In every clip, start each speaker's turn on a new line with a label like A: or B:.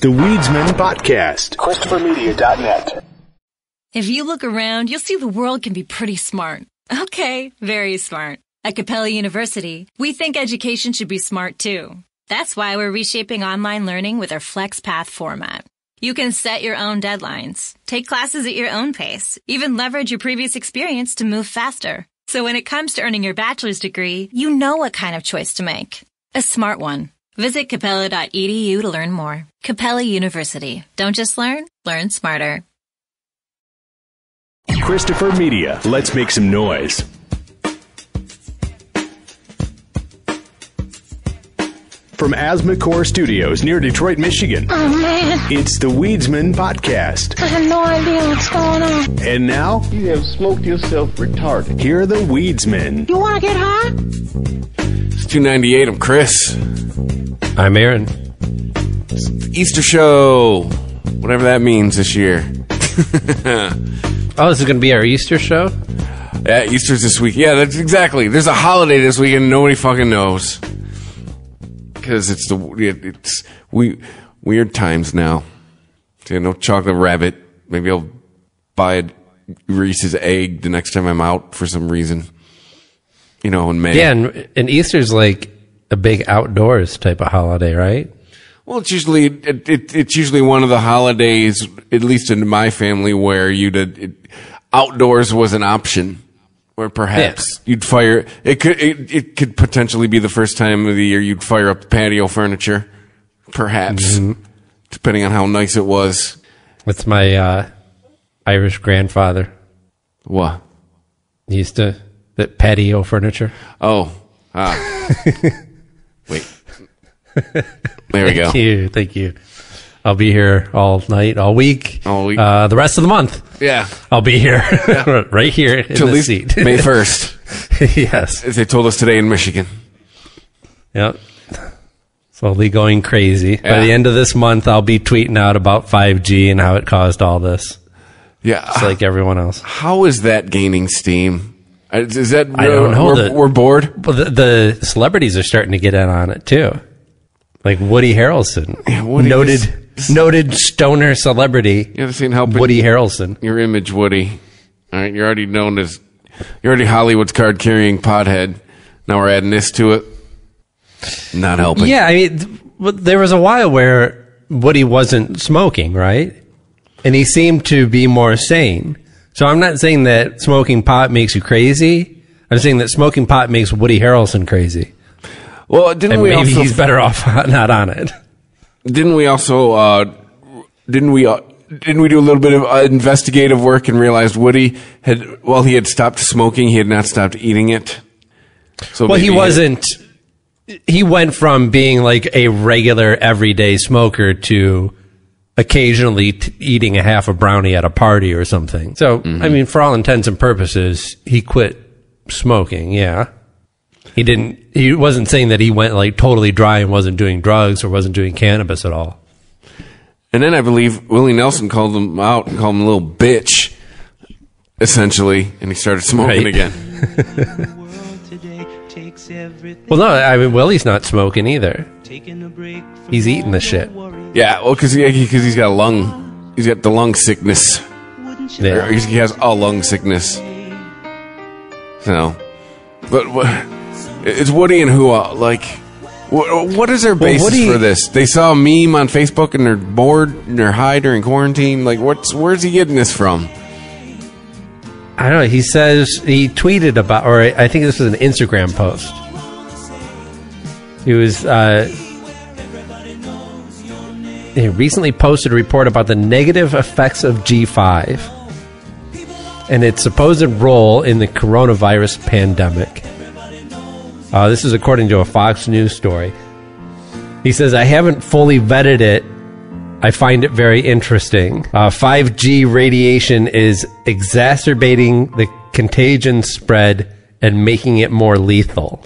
A: The Weedsman Podcast. ChristopherMedia.net.
B: If you look around, you'll see the world can be pretty smart. Okay, very smart. At Capella University, we think education should be smart too. That's why we're reshaping online learning with our FlexPath format. You can set your own deadlines, take classes at your own pace, even leverage your previous experience to move faster. So when it comes to earning your bachelor's degree, you know what kind of choice to make. A smart one. Visit capella.edu to learn more. Capella University. Don't just learn smarter.
A: Christopher Media. Let's make some noise. From Asthma Core Studios near Detroit, Michigan.
C: Oh, man.
A: It's the Weedsman Podcast.
C: I have no idea what's going on.
A: And now,
D: you have smoked yourself retarded.
A: Here are the Weedsmen.
C: You want to get high?
E: It's 298. I'm Chris.
F: I'm Aaron.
E: It's the Easter show. Whatever that means this year.
F: Oh, this is going to be our Easter show?
E: Yeah, Easter's this week. Yeah, that's exactly. There's a holiday this weekend and nobody fucking knows. Because it's weird times now. So, no chocolate rabbit. Maybe I'll buy a Reese's egg the next time I'm out for some reason. You know, in May.
F: Yeah, and Easter's like a big outdoors type of holiday, right?
E: Well, it's usually one of the holidays, at least in my family, where outdoors was an option, where perhaps you'd fire. It could potentially be the first time of the year you'd fire up the patio furniture, perhaps, depending on how nice it was.
F: That's my Irish grandfather.
E: What?
F: He used to that patio furniture.
E: Oh, wait. There we go.
F: Thank you. I'll be here all night, all week. The rest of the month.
E: Yeah.
F: I'll be here. Yeah. Right here in the seat.
E: May 1st.
F: Yes.
E: As they told us today in Michigan.
F: Yep. Slowly going crazy. Yeah. By the end of this month, I'll be tweeting out about 5G and how it caused all this.
E: Yeah.
F: Just like everyone else.
E: How is that gaining steam? Is that...
F: I don't know.
E: We're bored?
F: Well, the celebrities are starting to get in on it, too. Like Woody Harrelson. Yeah, noted stoner celebrity.
E: You ever seen helping
F: Woody Harrelson?
E: Your image, Woody. All right, you're already Hollywood's card-carrying pothead. Now we're adding this to it. Not helping.
F: Yeah, I mean, there was a while where Woody wasn't smoking, right? And he seemed to be more sane. So I'm not saying that smoking pot makes you crazy. I'm saying that smoking pot makes Woody Harrelson crazy.
E: Well, maybe
F: he's better off not on it.
E: Didn't we also, didn't we do a little bit of investigative work and realized Woody he had stopped smoking, he had not stopped eating it? So
F: well, he went from being like a regular everyday smoker to occasionally eating a half a brownie at a party or something. So, I mean, for all intents and purposes, he quit smoking, yeah. He wasn't saying that he went like totally dry and wasn't doing drugs or wasn't doing cannabis at all.
E: And then I believe Willie Nelson called him out and called him a little bitch, essentially, and he started smoking again.
F: Well, no, I mean, Willie's not smoking either. He's eating the shit.
E: Yeah, well, because he's got the lung sickness.
F: Yeah.
E: He has a lung sickness. So, but it's Woody and who? What is their basis for this? They saw a meme on Facebook and they're bored and they're high during quarantine. Like, where's he getting this from?
F: I don't know. He says he tweeted about, or I think this was an Instagram post. He was he recently posted a report about the negative effects of G5 and its supposed role in the coronavirus pandemic. This is according to a Fox News story. He says, I haven't fully vetted it. I find it very interesting. 5G radiation is exacerbating the contagion spread and making it more lethal.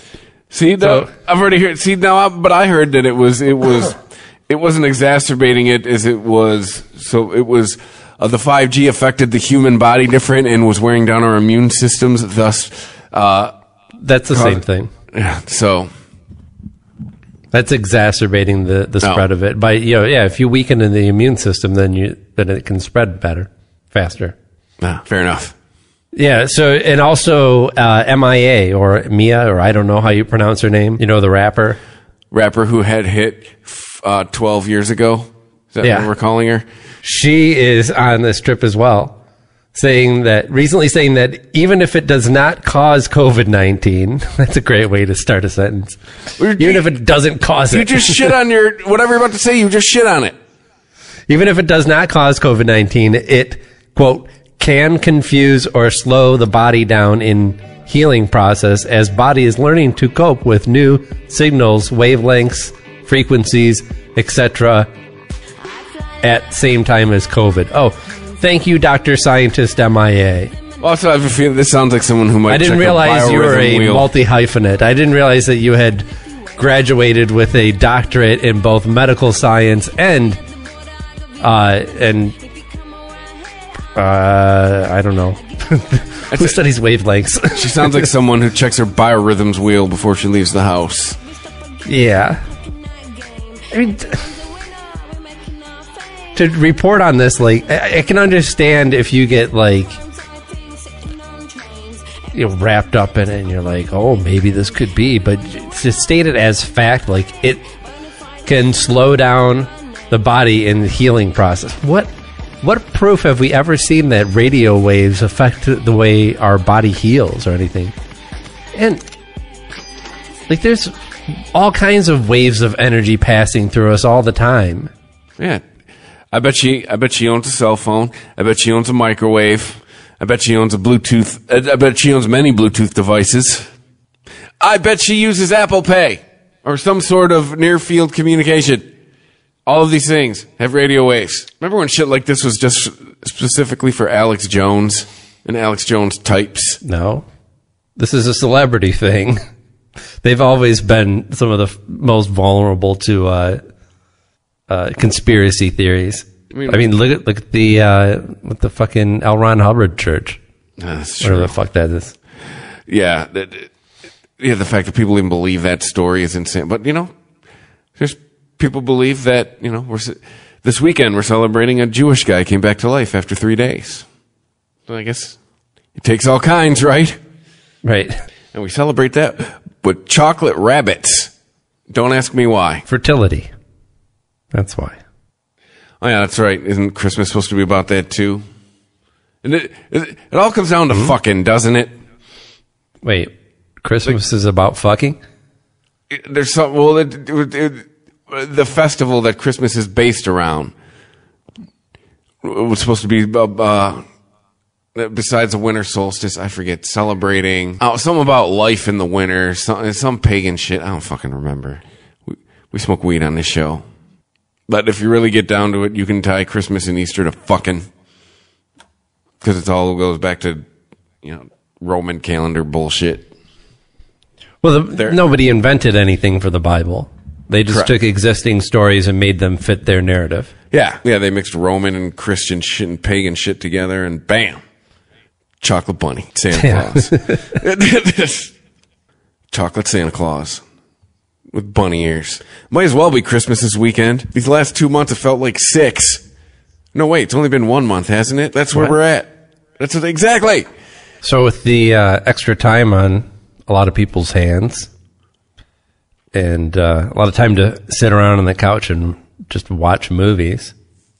E: See, I've already heard. See, now, but I heard that it wasn't exacerbating it as it was. So it was the 5G affected the human body different and was wearing down our immune systems. Thus,
F: that's the same thing.
E: Yeah. So
F: That's exacerbating the spread of it. By if you weaken the immune system, then it can spread better, faster.
E: Fair enough.
F: Yeah. So and also MIA or Mia, or I don't know how you pronounce her name. You know, the rapper
E: who had hit 12 years ago. Is that what we're calling her?
F: She is on this trip as well, recently saying that even if it does not cause COVID-19, that's a great way to start a sentence. Even if it doesn't cause it.
E: You just shit on whatever you're about to say, you just shit on it.
F: Even if it does not cause COVID-19, it, quote, can confuse or slow the body down in healing process as body is learning to cope with new signals, wavelengths, frequencies, etc. at same time as COVID. Oh, thank you, Dr. Scientist MIA.
E: Also, I have a feeling this sounds like someone who might.
F: I didn't realize you were a multi-hyphenate. I didn't realize that you had graduated with a doctorate in both medical science and I don't know. Who studies wavelengths?
E: She sounds like someone who checks her biorhythms wheel before she leaves the house.
F: Yeah. I mean, to report on this, like, I can understand if you get, like, wrapped up in it and you're like, oh, maybe this could be, but to state it as fact, like, it can slow down the body in the healing process. What proof have we ever seen that radio waves affect the way our body heals or anything? And, like, there's all kinds of waves of energy passing through us all the time.
E: Yeah. I bet she owns a cell phone. I bet she owns a microwave. I bet she owns a Bluetooth. I bet she owns many Bluetooth devices. I bet she uses Apple Pay or some sort of near-field communication. All of these things have radio waves. Remember when shit like this was just specifically for Alex Jones and Alex Jones types?
F: No. This is a celebrity thing. They've always been some of the most vulnerable to conspiracy theories. I mean, look at the with the fucking L. Ron Hubbard Church.
E: That's true.
F: Whatever the fuck that is.
E: Yeah, the fact that people even believe that story is insane. But there's people believe that this weekend we're celebrating a Jewish guy came back to life after 3 days. So I guess it takes all kinds, right?
F: Right.
E: And we celebrate that with chocolate rabbits. Don't ask me why.
F: Fertility. That's why.
E: Oh, yeah, that's right. Isn't Christmas supposed to be about that, too? And it all comes down to fucking, doesn't it?
F: Wait, Christmas is about fucking?
E: There's some... Well, the festival that Christmas is based around was supposed to be... besides the winter solstice, I forget, celebrating... Oh, something about life in the winter, some pagan shit. I don't fucking remember. We smoke weed on this show. But if you really get down to it, you can tie Christmas and Easter to fucking, because it all goes back to, Roman calendar bullshit.
F: Well, nobody invented anything for the Bible. They just took existing stories and made them fit their narrative.
E: Yeah, they mixed Roman and Christian shit and pagan shit together, and bam, chocolate bunny, Santa Claus. Chocolate Santa Claus. With bunny ears. Might as well be Christmas this weekend. These last 2 months have felt like 6. No, wait, it's only been 1 month, hasn't it? That's where we're at. Exactly.
F: So with the extra time on a lot of people's hands and a lot of time to sit around on the couch and just watch movies,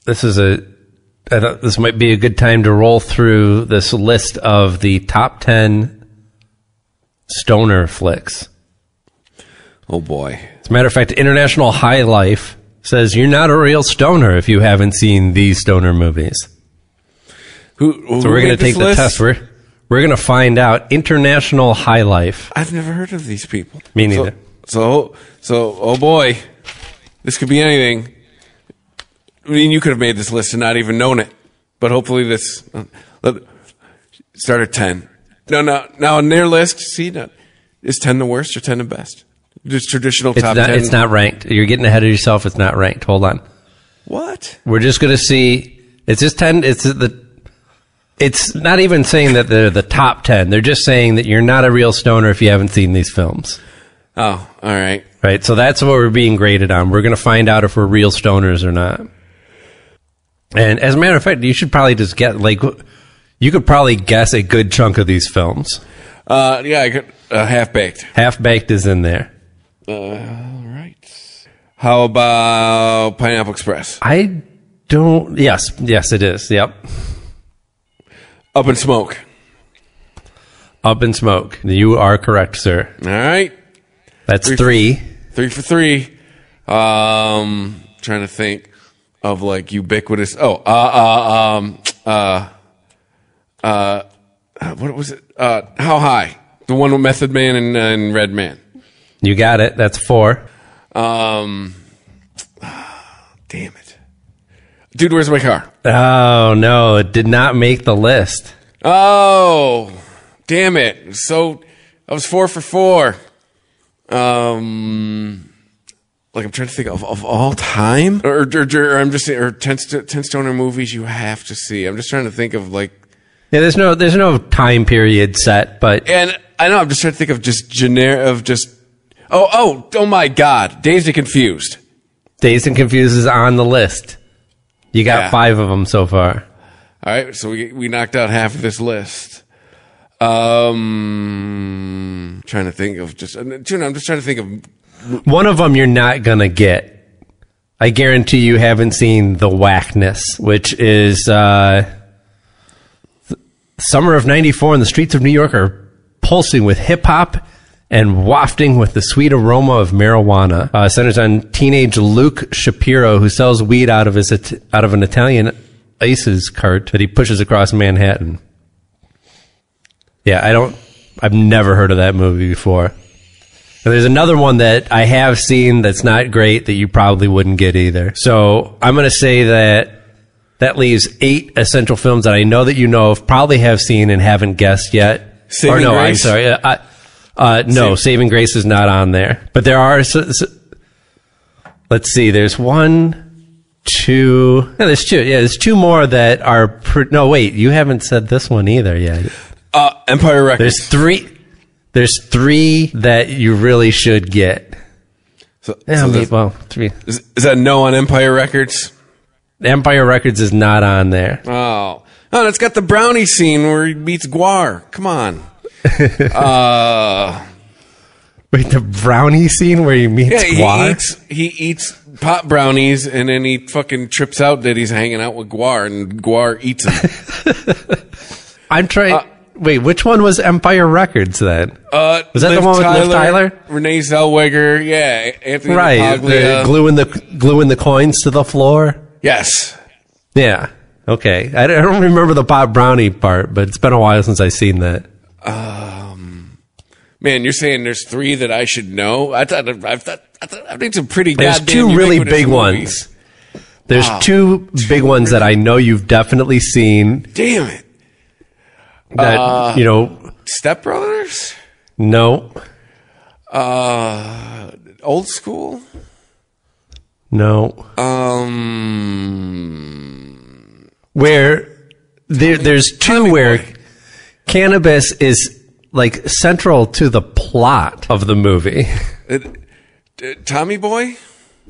F: I thought this might be a good time to roll through this list of the top 10 stoner flicks.
E: Oh, boy.
F: As a matter of fact, International High Life says you're not a real stoner if you haven't seen these stoner movies.
E: So
F: we're going to take the test. We're going to find out. International High Life.
E: I've never heard of these people.
F: Me neither.
E: So, oh, boy. This could be anything. I mean, you could have made this list and not even known it. But hopefully this... start at 10. No. Now, on their list, is 10 the worst or 10 the best? Just traditional top 10.
F: It's not ranked. You're getting ahead of yourself. It's not ranked. Hold on.
E: What?
F: We're just going to see. It's just 10. It's not even saying that they're the top 10. They're just saying that you're not a real stoner if you haven't seen these films.
E: Oh, all right.
F: Right, so that's what we're being graded on. We're going to find out if we're real stoners or not. And as a matter of fact, you should probably just get, like, you could probably guess a good chunk of these films.
E: Yeah, I could, Half-Baked.
F: Half-Baked is in there.
E: All right. How about Pineapple Express?
F: I don't... Yes, it is. Yep.
E: Up in Smoke.
F: Up in Smoke. You are correct, sir.
E: All right.
F: That's 3.
E: 3 for 3. Trying to think of like ubiquitous. What was it? How High? The one with Method Man and Red Man.
F: You got it. That's 4.
E: Damn it. Dude, Where's My Car?
F: Oh, no. It did not make the list.
E: Oh, damn it. So I was 4 for 4. Like I'm trying to think of all time, or I'm just saying, or 10 stoner movies you have to see. I'm just trying to think of like.
F: Yeah, there's no time period set, but
E: And I know I'm just trying to think of just Oh my God, Dazed and Confused.
F: Dazed and Confused is on the list. You got 5 of them so far.
E: All right, so we knocked out half of this list. Trying to think of I'm just trying to think of.
F: One of them you're not going to get. I guarantee you haven't seen The Whackness, which is summer of 94 and the streets of New York are pulsing with hip-hop and wafting with the sweet aroma of marijuana. Centers on teenage Luke Shapiro, who sells weed out of an Italian ices cart that he pushes across Manhattan. Yeah, I've never heard of that movie before. And there's another one that I have seen that's not great that you probably wouldn't get either. So I'm going to say that leaves 8 essential films that I know that you know of, probably have seen and haven't guessed yet.
E: Saving Grace?
F: I'm sorry. No, Saving Grace is not on there. But there are... let's see. There's 1, 2... No, there's 2. Yeah, there's 2 more that are... no, wait. You haven't said this one either yet.
E: Empire Records.
F: There's 3 that you really should get.
E: So
F: 3.
E: Is that no on Empire Records?
F: Empire Records is not on there.
E: Oh, it's got the brownie scene where he meets Guar. Come on.
F: Wait, the brownie scene where he meets Guar?
E: He eats pot brownies and then he fucking trips out that he's hanging out with Guar and Guar eats him.
F: I'm trying... wait, which one was Empire Records then? Was that the one with Liv Tyler?
E: Renee Zellweger, yeah. Anthony
F: right,
E: Paglia.
F: Gluing the coins to the floor?
E: Yes.
F: Yeah, okay. I don't remember the pot brownie part, but it's been a while since I've seen that.
E: Man, you're saying there's 3 that I should know? I thought I've made some pretty
F: There's
E: goddamn
F: 2 really
E: ubiquitous
F: big
E: movies.
F: ones. There's 2 big ones that I know you've definitely seen.
E: Damn it.
F: That,
E: Step Brothers?
F: No.
E: Old School?
F: No. Where there's 2
E: Tommy
F: where
E: Boy.
F: cannabis is like central to the plot of the movie.
E: Tommy Boy?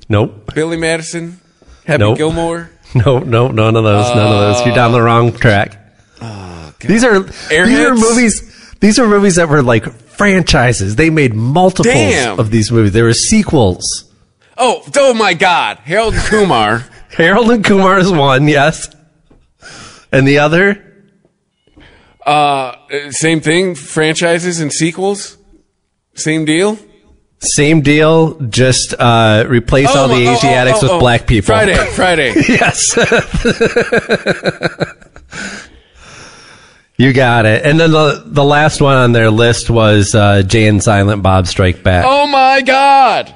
F: Nope.
E: Billy Madison? Happy
F: Nope.
E: Gilmore?
F: No, none of those. You're down the wrong track. These are movies. These are movies that were like franchises. They made multiples of these movies. There were sequels.
E: Oh my God. Harold and Kumar.
F: Harold and Kumar is one, yes. And the other?
E: Same thing, franchises and sequels? Same deal?
F: Same deal, just replace all the Asiatics with black people.
E: Friday.
F: Yes. You got it. And then the last one on their list was Jay and Silent Bob Strike Back.
E: Oh my God.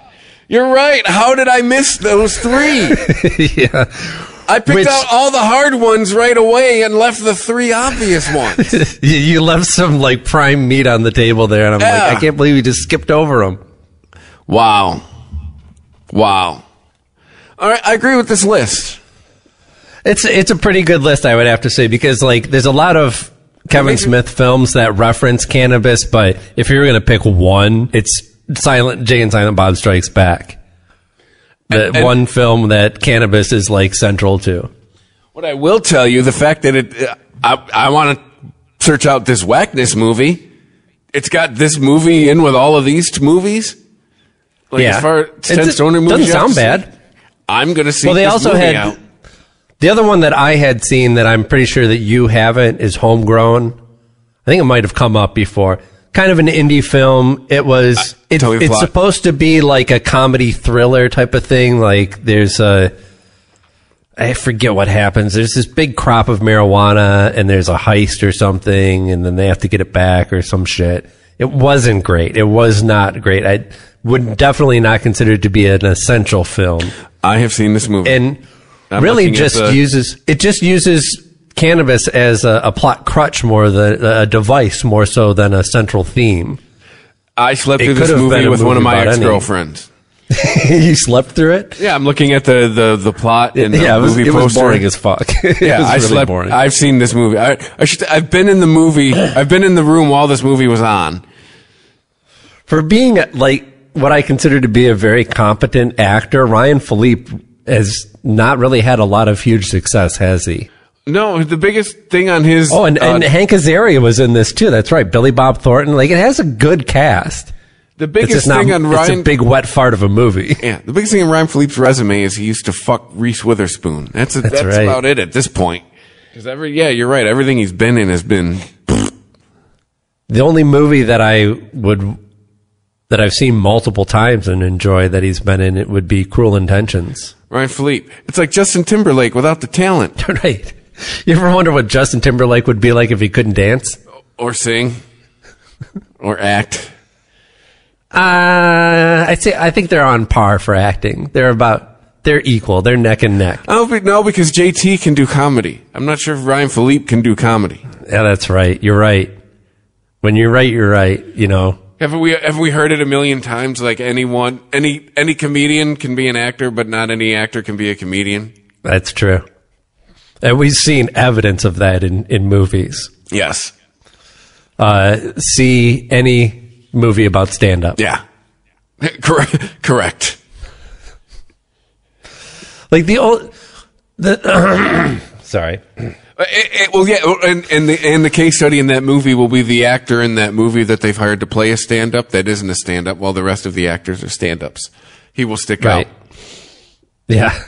E: You're right. How did I miss those 3?
F: Yeah.
E: I picked out all the hard ones right away and left the 3 obvious ones.
F: You left some like prime meat on the table there, and I'm like, I can't believe you just skipped over them.
E: Wow. All right, I agree with this list.
F: It's a pretty good list, I would have to say, because like there's a lot of Kevin Smith films that reference cannabis, but if you're going to pick one, it's Jay and Silent Bob Strikes Back. The one film that cannabis is like central to.
E: What I will tell you, the fact that I want to search out this Whackness movie. It's got this movie in with all of these movies. Like, as far as 10 stoner movies,
F: doesn't sound bad.
E: I'm going to see.
F: Well, they
E: this
F: also
E: movie
F: had
E: out.
F: the other one that I had seen that I'm pretty sure that you haven't is Homegrown. I think it might have come up before. Kind of an indie film. It was. It's supposed to be like a comedy thriller type of thing. Like there's I forget what happens. There's this big crop of marijuana and there's a heist or something, and then they have to get it back or some shit. It wasn't great. It was not great. I would definitely not consider it to be an essential film.
E: I have seen this movie,
F: and really uses cannabis as a plot crutch more than a device, more so than a central theme.
E: I slept through this movie with one of my ex-girlfriends.
F: You slept through it?
E: Yeah, I'm looking at the plot and the movie poster.
F: It was boring as fuck.
E: Yeah, boring. I've seen this movie. I've been in the movie. I've been in the room while this movie was on.
F: For being like what I consider to be a very competent actor, Ryan Philippe has not really had a lot of huge success, has he?
E: No, the biggest thing on his...
F: Oh, and Hank Azaria was in this too. That's right. Billy Bob Thornton. Like, it has a good cast.
E: The biggest thing on Ryan...
F: It's a big wet fart of a movie.
E: Yeah, the biggest thing on Ryan Philippe's resume is he used to fuck Reese Witherspoon. That's right. About it at this point. Because you're right. Everything he's been in has been...
F: The only movie that I've seen multiple times and enjoy that he's been in, it would be Cruel Intentions.
E: Ryan Philippe. It's like Justin Timberlake without the talent.
F: Right. You ever wonder what Justin Timberlake would be like if he couldn't dance?
E: Or sing. Or act.
F: I think they're on par for acting. They're equal. They're neck and neck.
E: No, because JT can do comedy. I'm not sure if Ryan Philippe can do comedy.
F: Yeah, that's right. You're right. When you're right, you're right, you know.
E: Have we heard it a million times? Like any comedian can be an actor, but not any actor can be a comedian.
F: That's true. And we've seen evidence of that in movies.
E: Yes.
F: See any movie about stand-up.
E: Yeah. Correct.
F: Like sorry.
E: Well, yeah, and the case study in that movie will be the actor in that movie that they've hired to play a stand-up that isn't a stand-up, while the rest of the actors are stand-ups. He will stick out.
F: Yeah.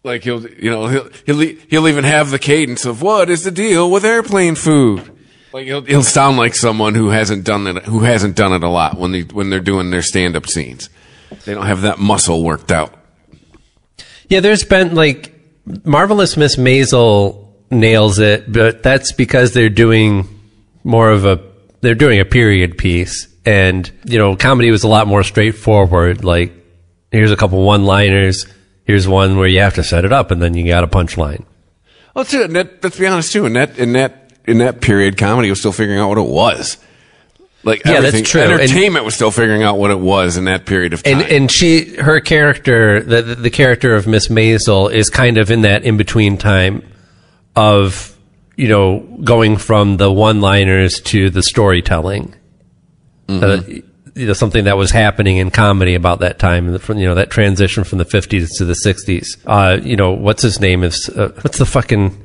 E: Like he'll even have the cadence of what is the deal with airplane food. Like he'll sound like someone who hasn't done it a lot when they're doing their stand-up scenes. They don't have that muscle worked out.
F: Yeah, there's been like Marvelous Miss Maisel nails it, but that's because they're doing a period piece, and comedy was a lot more straightforward. Like, here's a couple one-liners. Here's one where you have to set it up, and then you got a punchline.
E: Well, too, let's be honest too. In that period, comedy was still figuring out what it was. Like,
F: yeah, that's true.
E: Entertainment was still figuring out what it was in that period of time.
F: And her character, the character of Miss Maisel, is kind of in that in between time of going from the one-liners to the storytelling. Mm-hmm. Something that was happening in comedy about that time, that transition from the 50s to the 60s. What's his name? What's the fucking...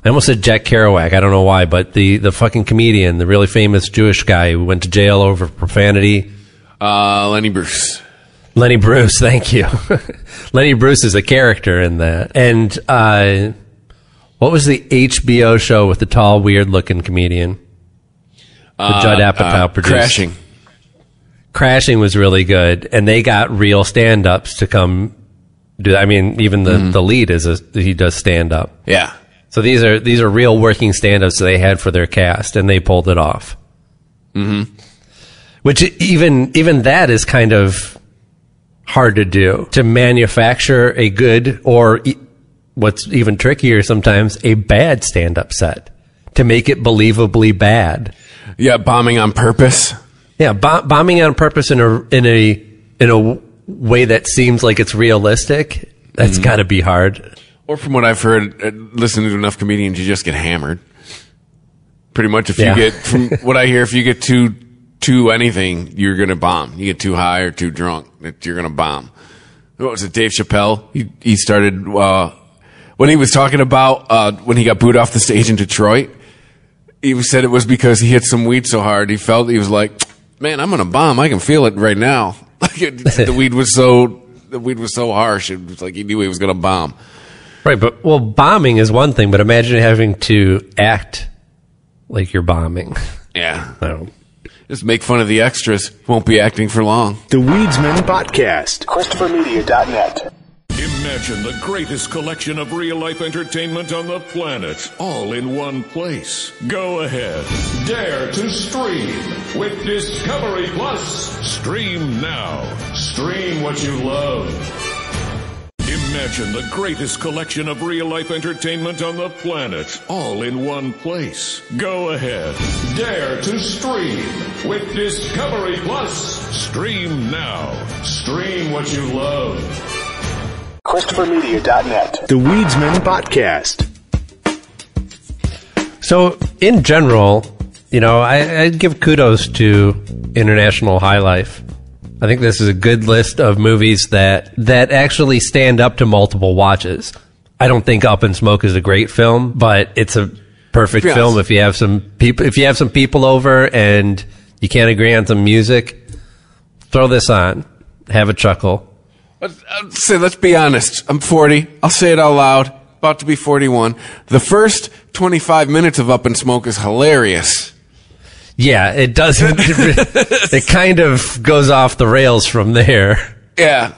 F: I almost said Jack Kerouac. I don't know why, but the fucking comedian, the really famous Jewish guy who went to jail over profanity.
E: Lenny Bruce.
F: Lenny Bruce, thank you. Lenny Bruce is a character in that. And what was the HBO show with the tall, weird-looking comedian? The Judd Apatow produced. Crashing was really good, and they got real stand-ups to come do that. I mean, even the lead he does stand-up.
E: Yeah.
F: So these are real working stand-ups they had for their cast, and they pulled it off. Mm-hmm. Which even that is kind of hard to do, to manufacture a good, or what's even trickier sometimes, a bad stand-up set, to make it believably bad.
E: Yeah, bombing on purpose.
F: Yeah, bombing on purpose in a way that seems like it's realistic. That's got to be hard. Or
E: from what I've heard, listening to enough comedians, you just get hammered. Pretty much, if you get, from what I hear, if you get too too anything, you're going to bomb. You get too high or too drunk, you're going to bomb. What was it, Dave Chappelle? He started, when he was talking about when he got booed off the stage in Detroit, he said it was because he hit some weed so hard, he was like, man, I'm going to bomb. I can feel it right now. The weed was so harsh. It was like he knew he was going to bomb.
F: Right, but bombing is one thing, but imagine having to act like you're bombing.
E: Yeah.
F: I don't know.
E: Just make fun of the extras. Won't be acting for long.
A: The Weedsman Podcast.
G: ChristopherMedia.net.
H: Imagine the greatest collection of real-life entertainment on the planet, all in one place. Go ahead. Dare to stream with Discovery Plus. Stream now. Stream what you love. Imagine the greatest collection of real-life entertainment on the planet, all in one place. Go ahead. Dare to stream with Discovery Plus. Stream now. Stream what you love.
G: ChristopherMedia.net.
A: The Weedsman Podcast.
F: So, in general, I'd give kudos to International High Life. I think this is a good list of movies that actually stand up to multiple watches. I don't think Up in Smoke is a great film, but it's a perfect film if you have some people over and you can't agree on some music. Throw this on, have a chuckle.
E: Let's be honest. I'm 40. I'll say it out loud. About to be 41. The first 25 minutes of Up in Smoke is hilarious.
F: Yeah, it doesn't. It kind of goes off the rails from there.
E: Yeah.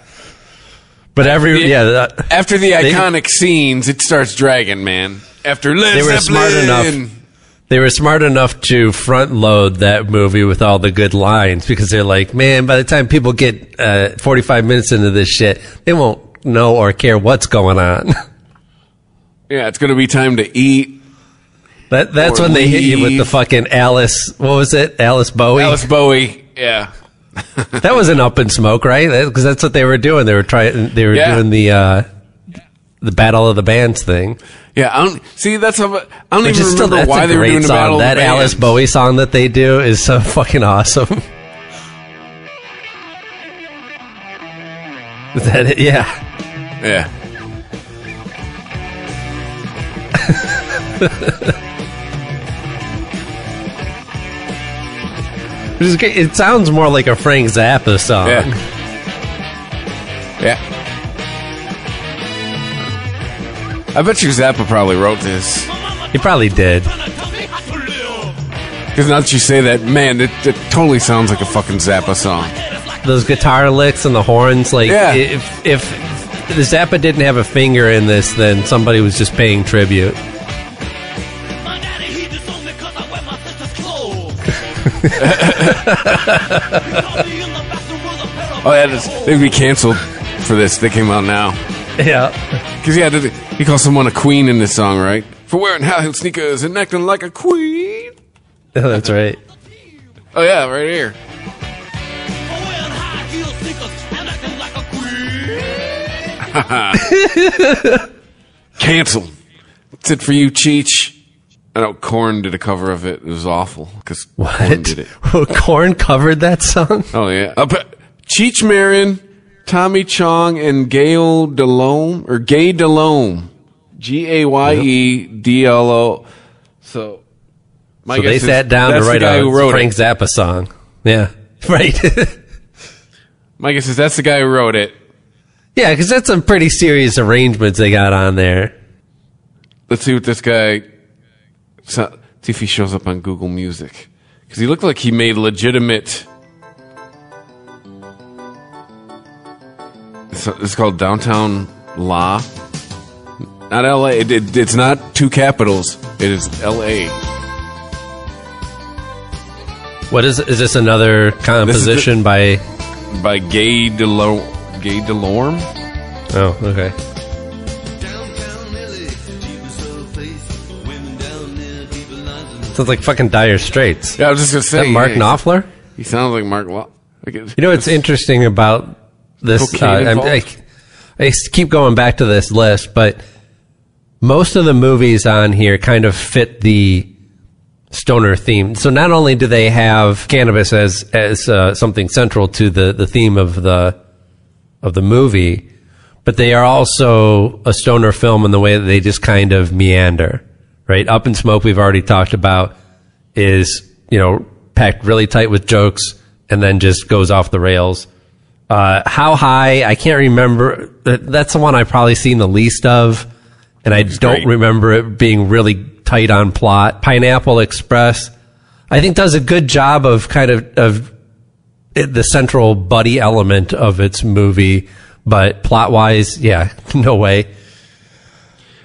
F: But after
E: the iconic scenes, it starts dragging, man. After
F: they were smart enough. They were smart enough to front load that movie with all the good lines because they're like, man, by the time people get 45 minutes into this shit, they won't know or care what's going on.
E: Yeah, it's going to be time to eat.
F: That's when they hit you with the fucking Alice. What was it? Alice Bowie.
E: Alice Bowie. Yeah.
F: That was an Up in Smoke, right? Because that's what they were doing. They were doing the Battle of the Bands thing.
E: Yeah. I don't even remember why they were doing the Battle of the Bands. That
F: Alice Bowie song that they do is so fucking awesome. Is that it? Yeah.
E: Yeah.
F: It sounds more like a Frank Zappa song.
E: Yeah. I bet you Zappa probably wrote this.
F: He probably did.
E: Because now that you say that, man, it totally sounds like a fucking Zappa song.
F: Those guitar licks and the horns, if the Zappa didn't have a finger in this, then somebody was just paying tribute.
E: They'd be canceled for this. They came out now.
F: Yeah.
E: Because he calls someone a queen in this song, right? For wearing high-heel sneakers and acting like a queen.
F: Oh, that's right.
E: Oh, yeah, right here. Canceled. That's it for you, Cheech. I know Korn did a cover of it. It was awful because Korn did it.
F: Korn covered that song?
E: Oh, yeah. Cheech Marin, Tommy Chong, and Gaye Delhomme. Gaydelo. So
F: they sat down to write a Frank Zappa song. Yeah. Right.
E: My guess is that's the guy who wrote it.
F: Yeah, because that's some pretty serious arrangements they got on there.
E: Let's see what this guy... see if he shows up on Google Music. Because he looked like he made legitimate... It's called Downtown La. Not L.A. It's not two capitals. It is L.A.
F: What is this another composition by
E: Gaye Delhomme?
F: Oh, okay. Sounds like fucking Dire Straits.
E: Yeah, I was just going to say.
F: Is that Mark Knopfler?
E: He sounds like Mark
F: You know what's interesting about this? I keep going back to this list, but most of the movies on here kind of fit the stoner themed. So not only do they have cannabis as something central to the theme of the movie, but they are also a stoner film in the way that they just kind of meander, right? Up in Smoke, we've already talked about, is, packed really tight with jokes and then just goes off the rails. How High, I can't remember. That's the one I've probably seen the least of, and I don't remember it being really tight on plot. Pineapple Express, I think, does a good job of kind of the central buddy element of its movie, but plot-wise, yeah, no way.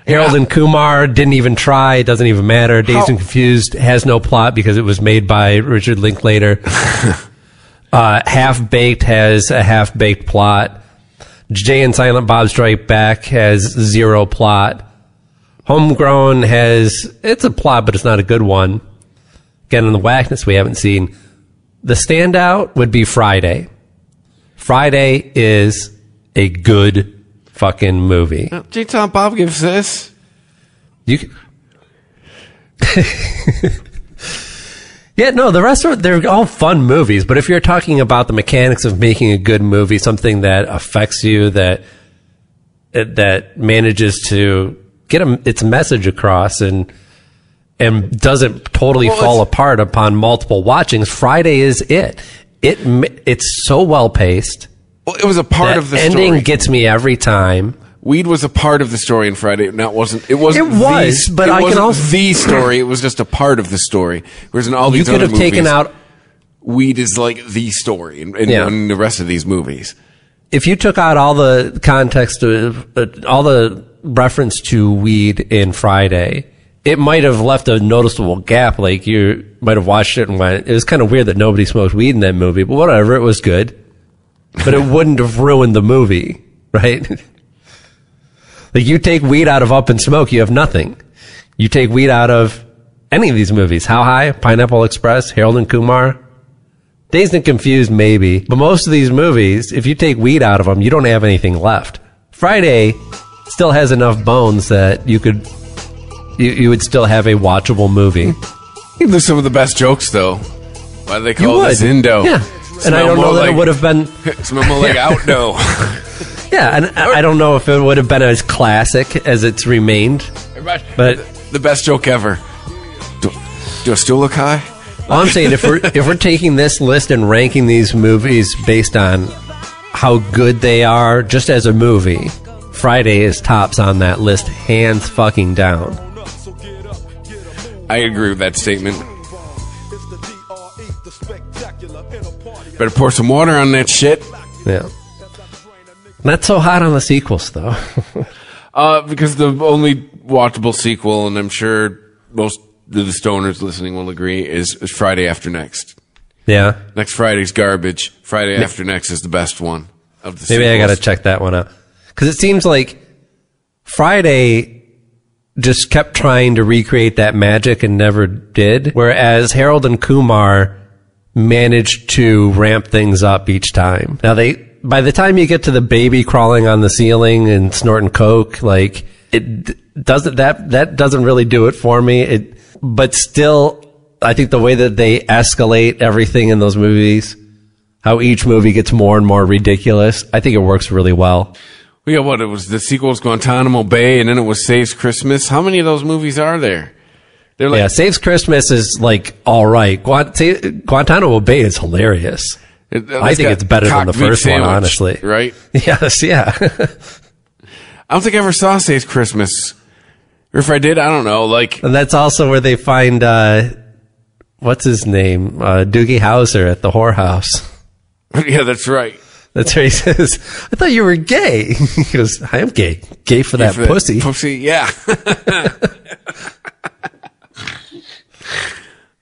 F: Harold and Kumar didn't even try, doesn't even matter. Dazed and Confused has no plot because it was made by Richard Linklater. Half-Baked has a half-baked plot. Jay and Silent Bob Strike Back has zero plot. Homegrown it's a plot, but it's not a good one. Again, in the whackness we haven't seen. The standout would be Friday. Friday is a good fucking movie.
E: J. Tom Bob gives this.
F: Yeah, no, the rest they're all fun movies, but if you're talking about the mechanics of making a good movie, something that affects you, that manages to get its message across and doesn't totally fall apart upon multiple watchings, Friday is it. It's so well paced.
E: Well, it was a part of the story.
F: Ending gets me every time.
E: Weed was a part of the story in Friday. Now it wasn't the story. It was just a part of the story. Whereas in all these other movies, taken out. Weed is like the story in the rest of these movies.
F: If you took out all the context of all the reference to weed in Friday, it might have left a noticeable gap. Like you might have watched it and went, it was kind of weird that nobody smoked weed in that movie, but whatever, it was good. But it wouldn't have ruined the movie, right? Like, you take weed out of Up in Smoke, you have nothing. You take weed out of any of these movies, How High, Pineapple Express, Harold and Kumar, Dazed and Confused, maybe. But most of these movies, if you take weed out of them, you don't have anything left. Friday still has enough bones that you would still have a watchable movie.
E: You lose some of the best jokes, though. Why do they call this Indo?
F: Yeah. And I don't know that it would have been...
E: Smell more like Outdo.
F: Yeah, and I don't know if it would have been as classic as it's remained. But
E: the best joke ever. Do I still look high?
F: All I'm saying, if we're taking this list and ranking these movies based on how good they are, just as a movie, Friday is tops on that list, hands fucking down.
E: I agree with that statement. Better pour some water on that shit.
F: Yeah. Not so hot on the sequels, though.
E: Because the only watchable sequel, and I'm sure most of the stoners listening will agree, is Friday After Next.
F: Yeah.
E: Next Friday's garbage. Friday After Next is the best one of the
F: Maybe
E: sequels.
F: I gotta check that one out. Because it seems like Friday just kept trying to recreate that magic and never did, whereas Harold and Kumar managed to ramp things up each time. Now by the time you get to the baby crawling on the ceiling and snorting coke, like, it doesn't, that doesn't really do it for me. But still, I think the way that they escalate everything in those movies, how each movie gets more and more ridiculous, I think it works really well.
E: We got what? It was the sequel was Guantanamo Bay, and then it was Saves Christmas. How many of those movies are there? They're like,
F: yeah, Saves Christmas is like all right. Guantanamo Bay is hilarious. I think it's better than the first one, honestly.
E: Right?
F: Yes, yeah.
E: I don't think I ever saw Saves Christmas. Or if I did, I don't know. Like,
F: and that's also where they find what's his name, Doogie Howser at the whorehouse.
E: Yeah, that's right.
F: That's where he says, "I thought you were gay." He goes, "I am gay. Gay for that pussy."
E: Pussy, yeah.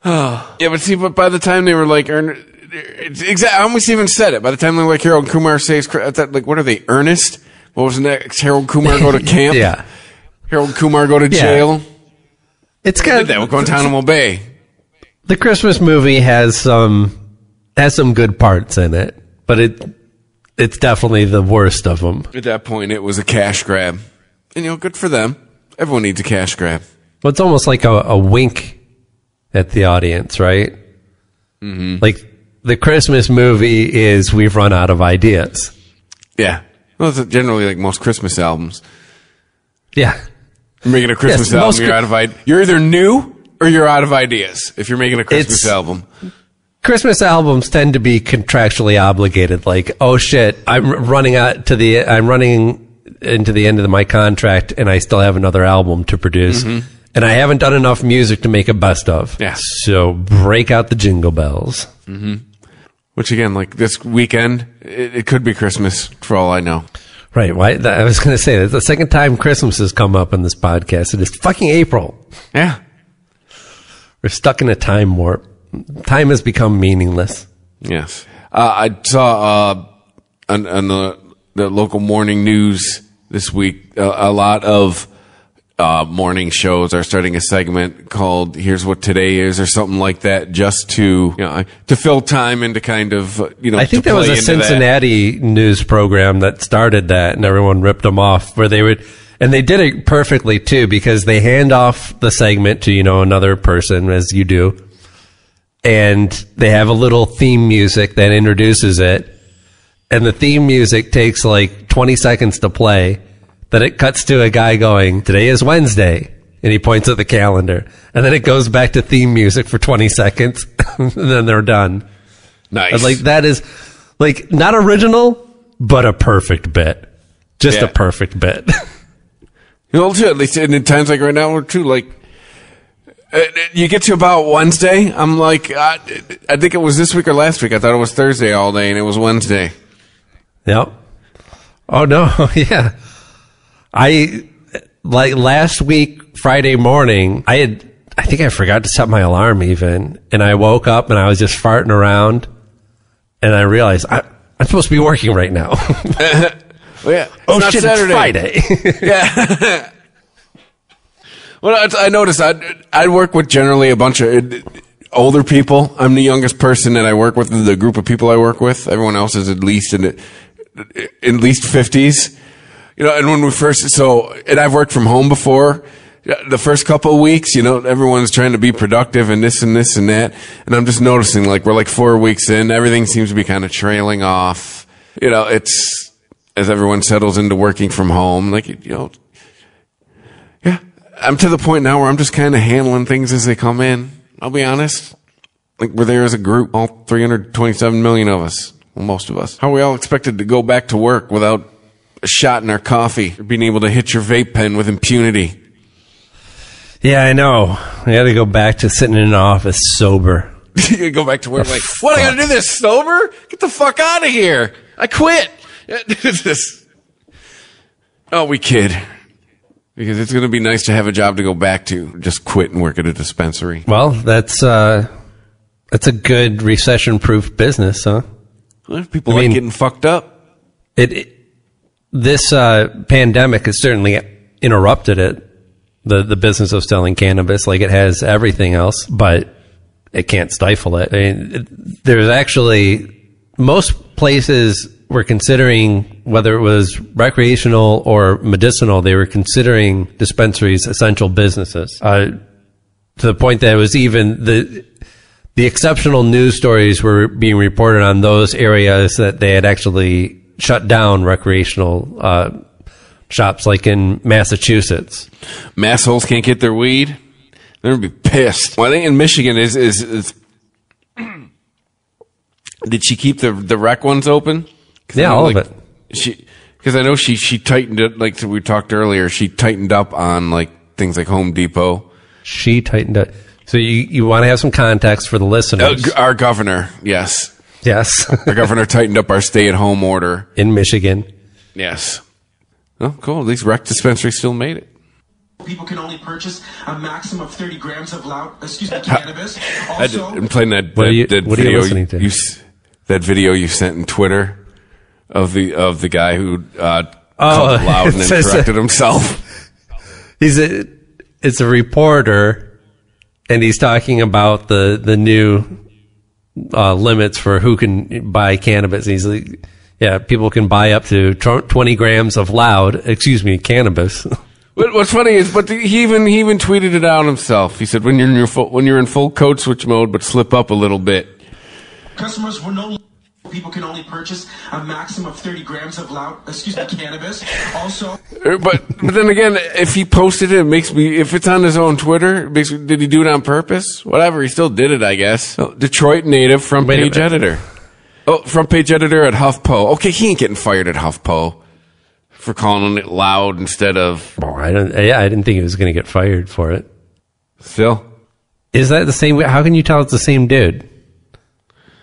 E: Oh. Yeah, but by the time they were like, I almost even said it. By the time they were like, Harold Kumar saves, like, what are they, Ernest? What was the next? Harold Kumar go to camp?
F: Yeah.
E: Harold Kumar go to jail?
F: It's kind of...
E: that with Guantanamo Bay.
F: The Christmas movie has some good parts in it, but it's definitely the worst of them.
E: At that point, it was a cash grab. And, good for them. Everyone needs a cash grab.
F: Well, it's almost like a wink at the audience, right? Mm-hmm. Like, the Christmas movie is we've run out of ideas.
E: Yeah. Well, it's generally like most Christmas albums.
F: Yeah.
E: You're making a Christmas album, you're out of ideas. You're either new or you're out of ideas if you're making a Christmas album.
F: Christmas albums tend to be contractually obligated. Like, oh shit, I'm running into the end of my contract and I still have another album to produce. Mm-hmm. And I haven't done enough music to make a best of.
E: Yeah.
F: So break out the jingle bells.
E: Mm-hmm. Which again, like this weekend, it could be Christmas for all I know.
F: Right. Why? I was going to say, that's the second time Christmas has come up in this podcast. It is fucking April.
E: Yeah.
F: We're stuck in a time warp. Time has become meaningless.
E: Yes. I saw on the local morning news this week, a lot of morning shows are starting a segment called "Here's What Today Is" or something like that, just to to fill time and to kind of
F: I think there was a Cincinnati news program that started that, and everyone ripped them off. Where they would, and they did it perfectly too, because they hand off the segment to another person, as you do, and they have a little theme music that introduces it, and the theme music takes like 20 seconds to play. Then it cuts to a guy going, "Today is Wednesday," and he points at the calendar. And then it goes back to theme music for 20 seconds, and then they're done.
E: Nice.
F: And like, that is, like, not original, but a perfect bit. Just a perfect bit.
E: Too, at least in times like right now, we're too, like, you get to about Wednesday, I'm like, I think it was this week or last week. I thought it was Thursday all day, and it was Wednesday.
F: Yep. Oh, no. Yeah. Like last week, Friday morning, I think I forgot to set my alarm even, and I woke up and I was just farting around, and I realized I'm supposed to be working right now.
E: Well, yeah.
F: Oh shit, Saturday. It's Friday.
E: Yeah. Well, I noticed I work with generally a bunch of older people. I'm the youngest person that I work with, the group of people I work with. Everyone else is at least in 50s. And when we first, and I've worked from home before, the first couple of weeks, everyone's trying to be productive and this and this and that. And I'm just noticing, like, we're like 4 weeks in, everything seems to be kind of trailing off. It's, as everyone settles into working from home, like, yeah, I'm to the point now where I'm just kind of handling things as they come in. I'll be honest. Like, we're there as a group, all 327 million of us, well, most of us. How are we all expected to go back to work without a shot in our coffee, or being able to hit your vape pen with impunity?
F: Yeah, I know. I got to go back to sitting in an office sober.
E: You go back to work like, what? I got to do this sober? Get the fuck out of here! I quit. Oh, we kid, because it's going to be nice to have a job to go back to. Just quit and work at a dispensary.
F: Well, that's a good recession-proof business, huh?
E: Well, people like getting fucked up.
F: This pandemic has certainly interrupted it, the business of selling cannabis, like it has everything else, but it can't stifle it. I mean, there's actually, most places were considering, whether it was recreational or medicinal, they were considering dispensaries essential businesses, to the point that it was even the exceptional news stories were being reported on those areas that they had actually shut down recreational shops, like in Massachusetts.
E: Massholes can't get their weed. They're gonna be pissed. Well, I think in Michigan is did she keep the rec ones open?
F: Yeah, all of it.
E: Because I know she tightened it, like we talked earlier. She tightened up on like things like Home Depot.
F: She tightened it. So you want to have some context for the listeners.
E: Our governor, yes.
F: Yes.
E: Our governor tightened up our stay-at-home order.
F: In Michigan.
E: Yes. Oh, cool. At least rec dispensary still made it.
I: People can only purchase a maximum of 30 grams of cannabis. Also,
E: I'm playing that
F: what are you
E: video
F: listening to?
E: That video you sent in Twitter of the guy who called it loud and then corrected himself.
F: It's a reporter, and he's talking about the new limits for who can buy cannabis. He's like, yeah, people can buy up to 20 grams of cannabis.
E: What's funny is, he even tweeted it out himself. He said, when you're in full code switch mode, but slip up a little bit.
I: Customers were no people can only purchase a maximum of 30 grams of cannabis. Also,
E: but then again, if he posted it, if it's on his own Twitter, did he do it on purpose? Whatever, he still did it, I guess. Detroit native front page editor. Oh, front page editor at HuffPo. Okay, he ain't getting fired at HuffPo for calling it loud instead of.
F: Oh, I didn't think he was going to get fired for it.
E: Still,
F: is that the same? How can you tell it's the same dude?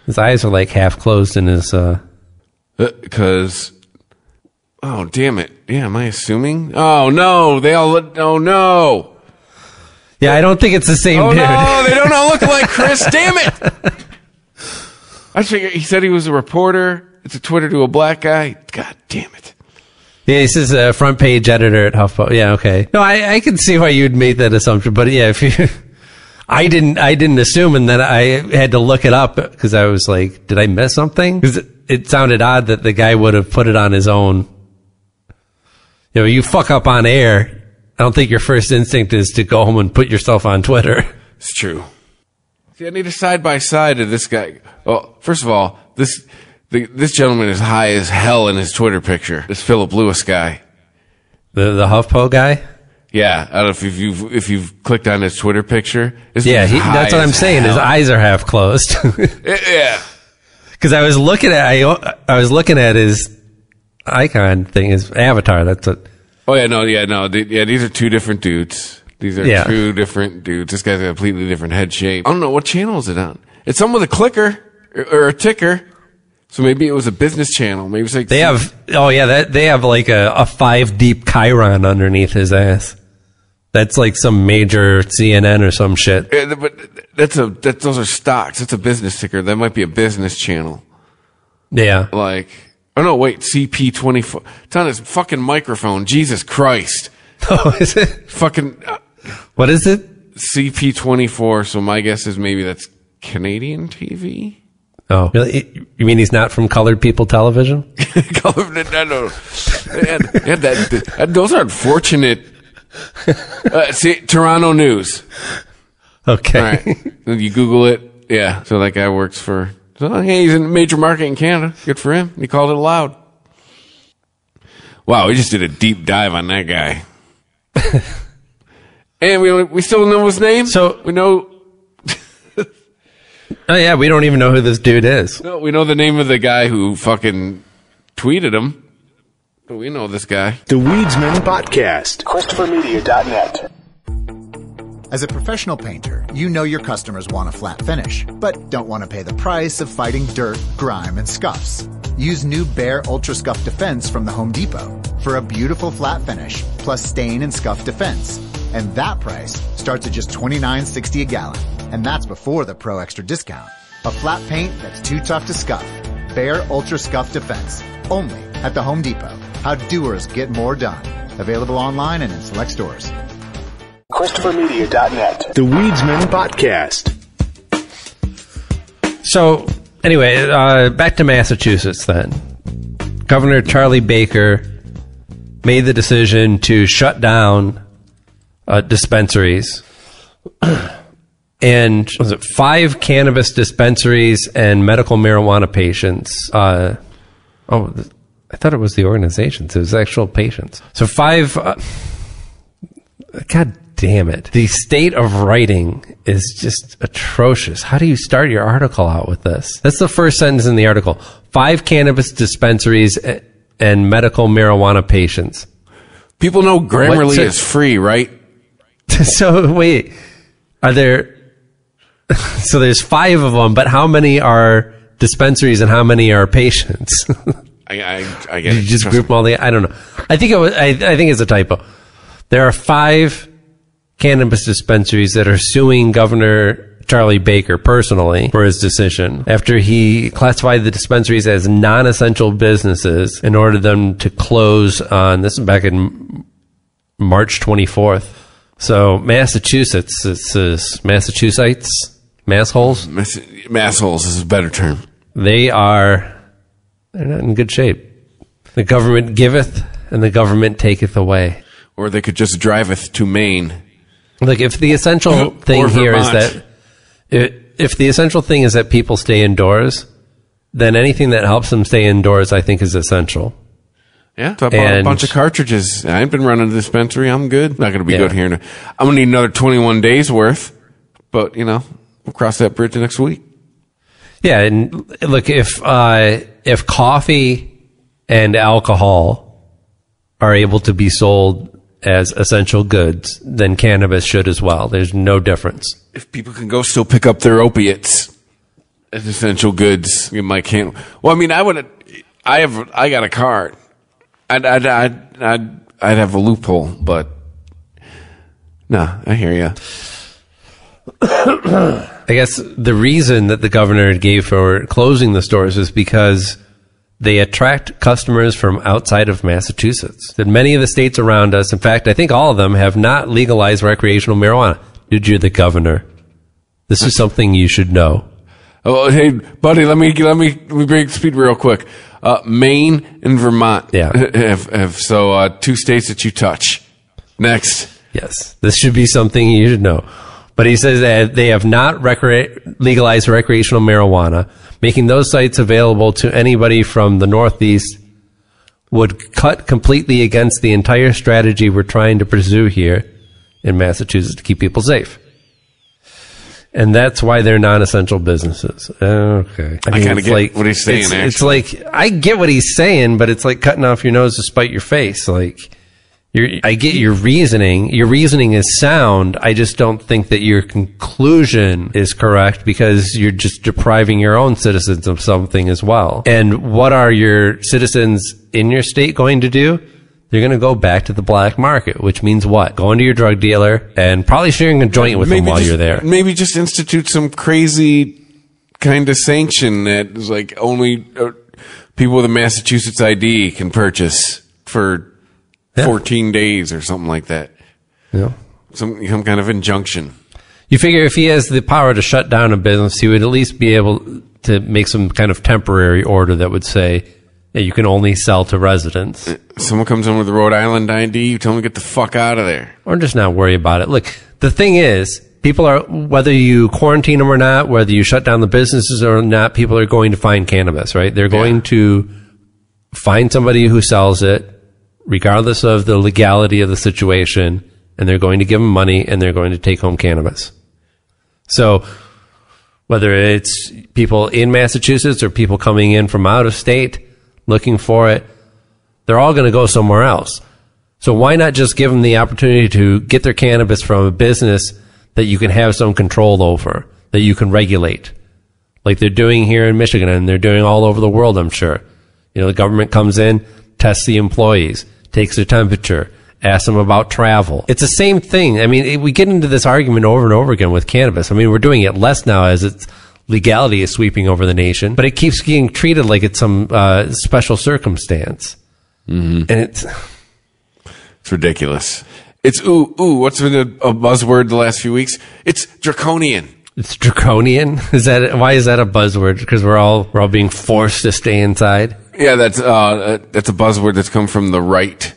F: His eyes are like half closed in his.
E: Because. Oh, damn it! Yeah, am I assuming? Oh no, they all look. Oh no.
F: Yeah, I don't think it's the same dude.
E: No, they don't all look like Chris. Damn it! I figured he said he was a reporter. It's a Twitter to a black guy. God damn it.
F: Yeah, he says front page editor at HuffPo. Yeah, okay. No, I can see why you'd make that assumption, but yeah, if you. I didn't assume, and then I had to look it up because I was like, did I miss something? Because it sounded odd that the guy would have put it on his own. You know, you fuck up on air. I don't think your first instinct is to go home and put yourself on Twitter.
E: It's true. See, I need a side by side of this guy. Well, first of all, this gentleman is high as hell in his Twitter picture. This Philip Lewis guy,
F: the HuffPo guy.
E: Yeah, I don't know if you've clicked on his Twitter picture.
F: Yeah, that's what I'm saying. His eyes are half closed.
E: Yeah,
F: because I was looking at his icon thing, his avatar. That's what.
E: Oh no. These are two different dudes. These are two different dudes. This guy's a completely different head shape. I don't know what channel is it on. It's some with a clicker or a ticker. So maybe it was a business channel. Maybe it's like
F: they have like a 5 deep chyron underneath his ass. That's like some major CNN or some shit.
E: Yeah, but those are stocks. That's a business ticker. That might be a business channel.
F: Yeah.
E: Like, oh no, wait, CP24. It's on his fucking microphone. Jesus Christ.
F: Oh, is it?
E: Fucking.
F: What is it?
E: CP24. So my guess is maybe that's Canadian TV.
F: Oh, really? You mean he's not from Colored People Television?
E: No. Those are unfortunate. See, Toronto News.
F: Okay.
E: All right. You Google it. Yeah. So that guy works for. So hey, he's in a major market in Canada. Good for him. He called it loud. Wow, we just did a deep dive on that guy. And we still know his name.
F: So
E: we know.
F: Oh yeah, we don't even know who this dude is.
E: No, we know the name of the guy who fucking tweeted him. We know this guy.
A: The Weedsman Podcast.
G: ChristopherMedia.net.
J: As a professional painter, you know your customers want a flat finish, but don't want to pay the price of fighting dirt, grime, and scuffs. Use new Bare Ultra Scuff Defense from the Home Depot for a beautiful flat finish, plus stain and scuff defense. And that price starts at just $29.60 a gallon. And that's before the Pro Extra discount. A flat paint that's too tough to scuff. Bare Ultra Scuff Defense. Only at the Home Depot. How doers get more done. Available online and in select stores.
G: ChristopherMedia.net.
A: The Weedsman Podcast.
F: So, anyway, back to Massachusetts then. Governor Charlie Baker made the decision to shut down dispensaries. And was it 5 cannabis dispensaries and medical marijuana patients? I thought it was the organizations. It was actual patients. So 5. God damn it! The state of writing is just atrocious. How do you start your article out with this? That's the first sentence in the article. 5 cannabis dispensaries and medical marijuana patients.
E: People know Grammarly is free, right?
F: So wait, are there? So there's 5 of them, but how many are dispensaries and how many are patients?
E: I get it.
F: You just group them all together? I don't know. I think it's a typo. There are 5 cannabis dispensaries that are suing Governor Charlie Baker personally for his decision after he classified the dispensaries as non-essential businesses and ordered them to close on this back in March 24th. So Massachusetts, massholes?
E: Massholes is a better term.
F: They're not in good shape. The government giveth and the government taketh away.
E: Or they could just driveth to Maine.
F: Like, if the essential thing here is that if the essential thing is that people stay indoors, then anything that helps them stay indoors, I think, is essential.
E: Yeah, so I bought a bunch of cartridges. I ain't been running the dispensary. I'm good. Not going to be good here. I'm going to need another 21 days worth. But, you know, we'll cross that bridge next week.
F: Yeah, and look, if coffee and alcohol are able to be sold as essential goods, then cannabis should as well. There's no difference.
E: If people can go still pick up their opiates as essential goods, you might can't. Well, I mean, I got a card. I'd have a loophole, but no, I hear you.
F: I guess the reason that the governor gave for closing the stores is because they attract customers from outside of Massachusetts. That many of the states around us, in fact, I think all of them, have not legalized recreational marijuana. Dude, you're the governor. This is something you should know.
E: Oh, hey, buddy, let me break speed real quick. Maine and Vermont have two states that you touch. Next.
F: Yes, this should be something you should know. But he says that they have not legalized recreational marijuana. Making those sites available to anybody from the Northeast would cut completely against the entire strategy we're trying to pursue here in Massachusetts to keep people safe. And that's why they're non-essential businesses. Okay.
E: I kind of get what he's saying, actually.
F: It's like, I get what he's saying, but it's like cutting off your nose to spite your face. Like, I get your reasoning. Your reasoning is sound. I just don't think that your conclusion is correct because you're just depriving your own citizens of something as well. And what are your citizens in your state going to do? They're going to go back to the black market, which means what? Going to your drug dealer and probably sharing a joint with them while you're there.
E: Maybe just institute some crazy kind of sanction that is like only people with a Massachusetts ID can purchase for 14 days or something like that.
F: Yeah.
E: Some kind of injunction.
F: You figure if he has the power to shut down a business, he would at least be able to make some kind of temporary order that would say that you can only sell to residents.
E: Someone comes in with a Rhode Island ID, you tell them to get the fuck out of there.
F: Or just not worry about it. Look, the thing is, people are, whether you quarantine them or not, whether you shut down the businesses or not, people are going to find cannabis, right? They're going to find somebody who sells it, regardless of the legality of the situation, and they're going to give them money and they're going to take home cannabis. So whether it's people in Massachusetts or people coming in from out of state looking for it, they're all going to go somewhere else. So why not just give them the opportunity to get their cannabis from a business that you can have some control over, that you can regulate, like they're doing here in Michigan and they're doing all over the world, I'm sure. You know, the government comes in, tests the employees, takes their temperature, asks them about travel. It's the same thing. I mean, we get into this argument over and over again with cannabis. I mean, we're doing it less now as it's legality is sweeping over the nation, but it keeps getting treated like it's some special circumstance. Mm-hmm. And it's
E: ridiculous. It's what's been a buzzword the last few weeks? It's draconian.
F: It's draconian? Why is that a buzzword? Because we're all being forced to stay inside?
E: Yeah, that's a buzzword that's come from the right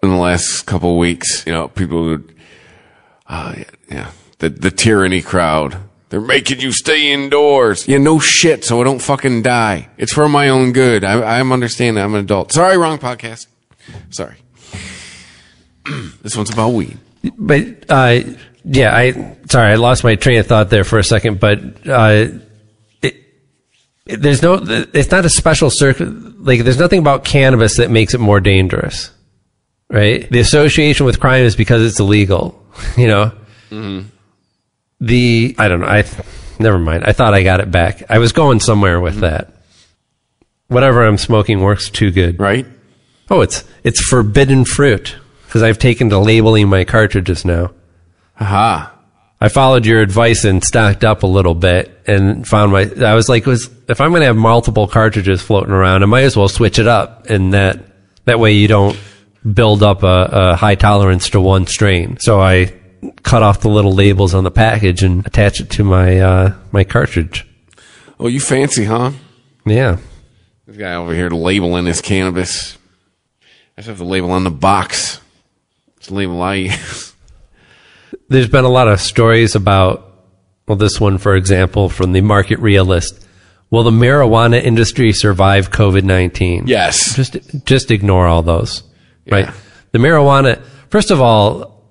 E: in the last couple of weeks. You know, people who, the tyranny crowd. They're making you stay indoors. Yeah, no shit, so I don't fucking die. It's for my own good. I'm understanding. I'm an adult. Sorry, wrong podcast. Sorry. This one's about weed.
F: But, I lost my train of thought there for a second, but, it's not a special there's nothing about cannabis that makes it more dangerous, right? The association with crime is because it's illegal, you know? Mm-hmm. I don't know. Never mind. I thought I got it back. I was going somewhere with that. Whatever I'm smoking works too good.
E: Right?
F: Oh, it's forbidden fruit because I've taken to labeling my cartridges now.
E: Aha.
F: I followed your advice and stocked up a little bit and found I was like, if I'm going to have multiple cartridges floating around, I might as well switch it up. And that way you don't build up a high tolerance to one strain. So I cut off the little labels on the package and attach it to my cartridge.
E: Oh, you fancy, huh?
F: Yeah.
E: This guy over here labeling his cannabis. I just have the label on the box. It's a label I use.
F: There's been a lot of stories about, well, this one, for example, from the Market Realist. Will the marijuana industry survive COVID-19?
E: Yes.
F: Just ignore all those, right? The marijuana, first of all,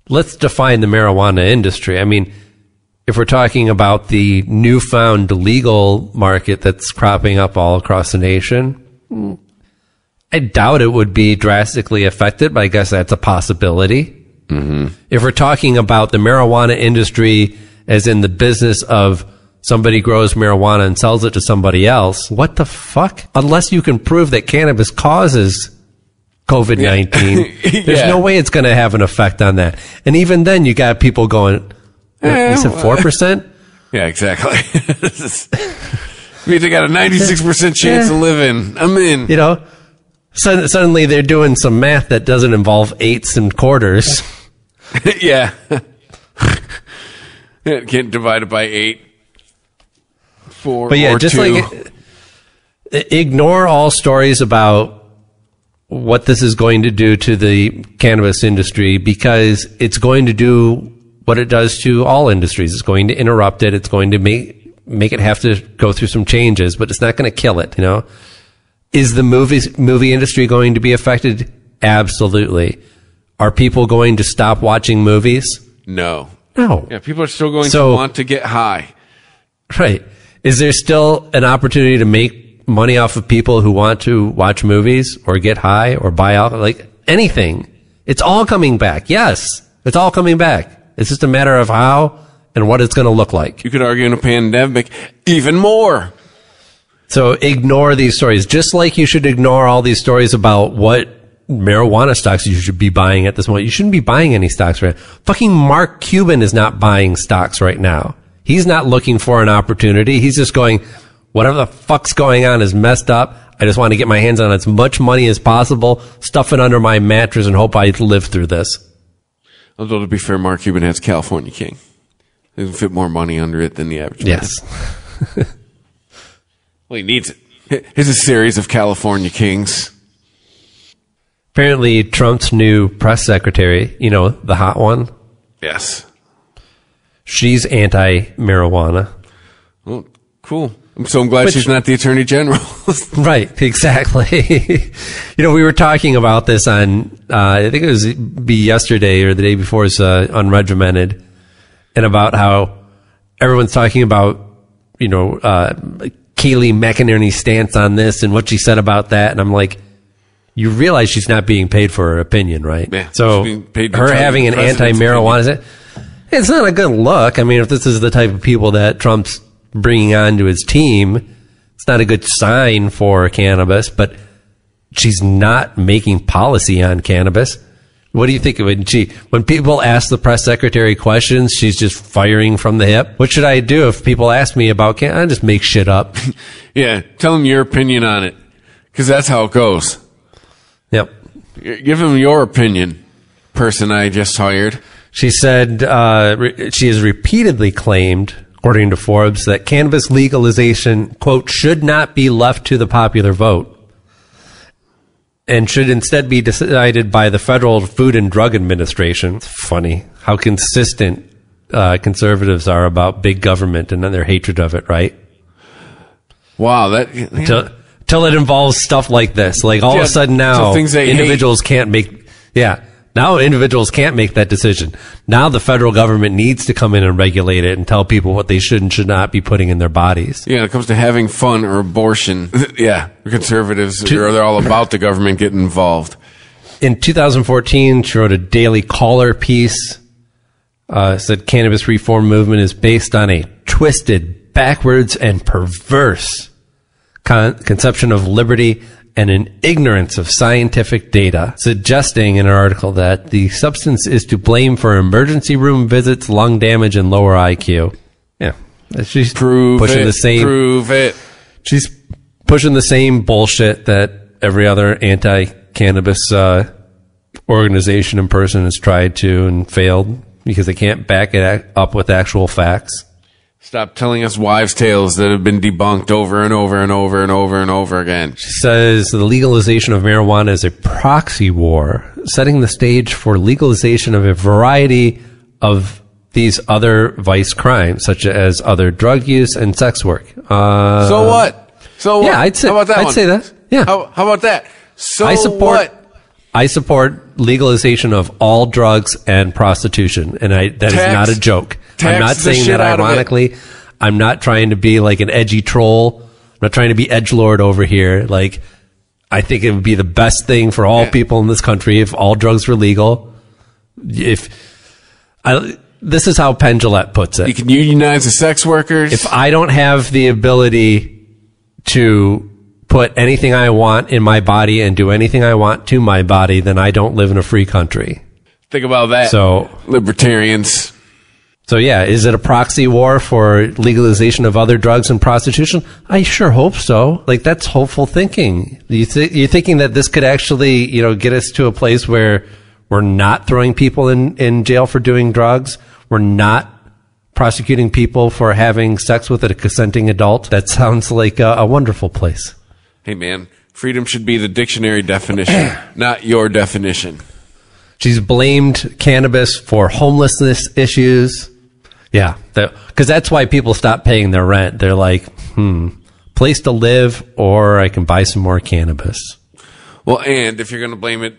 F: let's define the marijuana industry. I mean, if we're talking about the newfound legal market that's cropping up all across the nation, I doubt it would be drastically affected, but I guess that's a possibility. Mm-hmm. If we're talking about the marijuana industry as in the business of somebody grows marijuana and sells it to somebody else, what the fuck? Unless you can prove that cannabis causes COVID-19, there's no way it's going to have an effect on that. And even then, you got people going, you said 4%?
E: Yeah, exactly. I mean, they got a 96% chance of living. I'm in.
F: You know, suddenly they're doing some math that doesn't involve eighths and quarters.
E: Yeah. Can't divide it by 8, 4,
F: but yeah,
E: or
F: just
E: 2.
F: like ignore all stories about what this is going to do to the cannabis industry, because it's going to do what it does to all industries. It's going to interrupt it. It's going to make it have to go through some changes, but it's not going to kill it. You know, is the movie industry going to be affected? Absolutely. Are people going to stop watching movies?
E: No.
F: No.
E: Yeah, people are still going to want to get high.
F: Right. Is there still an opportunity to make money off of people who want to watch movies or get high or buy alcohol? Like anything. It's all coming back. Yes. It's all coming back. It's just a matter of how and what it's going to look like.
E: You could argue in a pandemic even more.
F: So ignore these stories. Just like you should ignore all these stories about what marijuana stocks you should be buying at this moment. You shouldn't be buying any stocks right now. Fucking Mark Cuban is not buying stocks right now. He's not looking for an opportunity. He's just going, whatever the fuck's going on is messed up. I just want to get my hands on as much money as possible, stuff it under my mattress, and hope I live through this.
E: Although, to be fair, Mark Cuban has California King. He can fit more money under it than the average man. Well, he needs it. It's a series of California Kings.
F: Apparently, Trump's new press secretary, you know, the hot one.
E: Yes.
F: She's anti-marijuana.
E: Well, cool. I'm glad she's not the attorney general.
F: Right, exactly. You know, we were talking about this on, I think it was yesterday or the day before, it's Unregimented, and about how everyone's talking about, you know, Kayleigh McEnany's stance on this and what she said about that. And I'm like, you realize she's not being paid for her opinion, right?
E: Yeah,
F: so her having an anti-marijuana, it's not a good look. I mean, if this is the type of people that Trump's bringing onto his team, it's not a good sign for cannabis, but she's not making policy on cannabis. What do you think of it? When people ask the press secretary questions, she's just firing from the hip. What should I do if people ask me about cannabis? I just make shit up.
E: Yeah, tell them your opinion on it, because that's how it goes.
F: Yep.
E: Give them your opinion, person I just hired.
F: She said she has repeatedly claimed, according to Forbes, that cannabis legalization, quote, should not be left to the popular vote and should instead be decided by the Federal Food and Drug Administration. It's funny how consistent conservatives are about big government and their hatred of it, right?
E: Wow.
F: Till it involves stuff like this. Like all of a sudden now, individuals can't make... Yeah. Now individuals can't make that decision. Now the federal government needs to come in and regulate it and tell people what they should and should not be putting in their bodies.
E: Yeah, when it comes to having fun or abortion, yeah, conservatives, they're all about the government getting involved.
F: In 2014, she wrote a Daily Caller piece, said cannabis reform movement is based on a twisted, backwards, and perverse conception of liberty and an ignorance of scientific data, suggesting in an article that the substance is to blame for emergency room visits, lung damage, and lower IQ. Yeah. She's Prove it. She's pushing the same bullshit that every other anti-cannabis organization and person has tried to and failed because they can't back it up with actual facts.
E: Stop telling us wives' tales that have been debunked over and over and over and over and over again.
F: She says the legalization of marijuana is a proxy war, setting the stage for legalization of a variety of these other vice crimes, such as other drug use and sex work.
E: So what? So what?
F: Yeah, I'd say,
E: how about that
F: I'd
E: one?
F: say that. Yeah.
E: How about that? So
F: I support legalization of all drugs and prostitution, and that is not a joke. I'm not saying that ironically. I'm not trying to be like an edgy troll. I'm not trying to be edgelord over here. Like, I think it would be the best thing for all people in this country if all drugs were legal. This is how Penn Jillette puts it.
E: You can unionize the sex workers.
F: If I don't have the ability to put anything I want in my body and do anything I want to my body, then I don't live in a free country.
E: Think about that.
F: So,
E: libertarians.
F: So yeah, is it a proxy war for legalization of other drugs and prostitution? I sure hope so. Like, that's hopeful thinking. You're thinking that this could actually, get us to a place where we're not throwing people in jail for doing drugs. We're not prosecuting people for having sex with a consenting adult. That sounds like a wonderful place.
E: Hey man, freedom should be the dictionary definition, not your definition.
F: She's blamed cannabis for homelessness issues. Yeah, because that's why people stop paying their rent. They're like, place to live, or I can buy some more cannabis.
E: Well, and if you're going to blame it,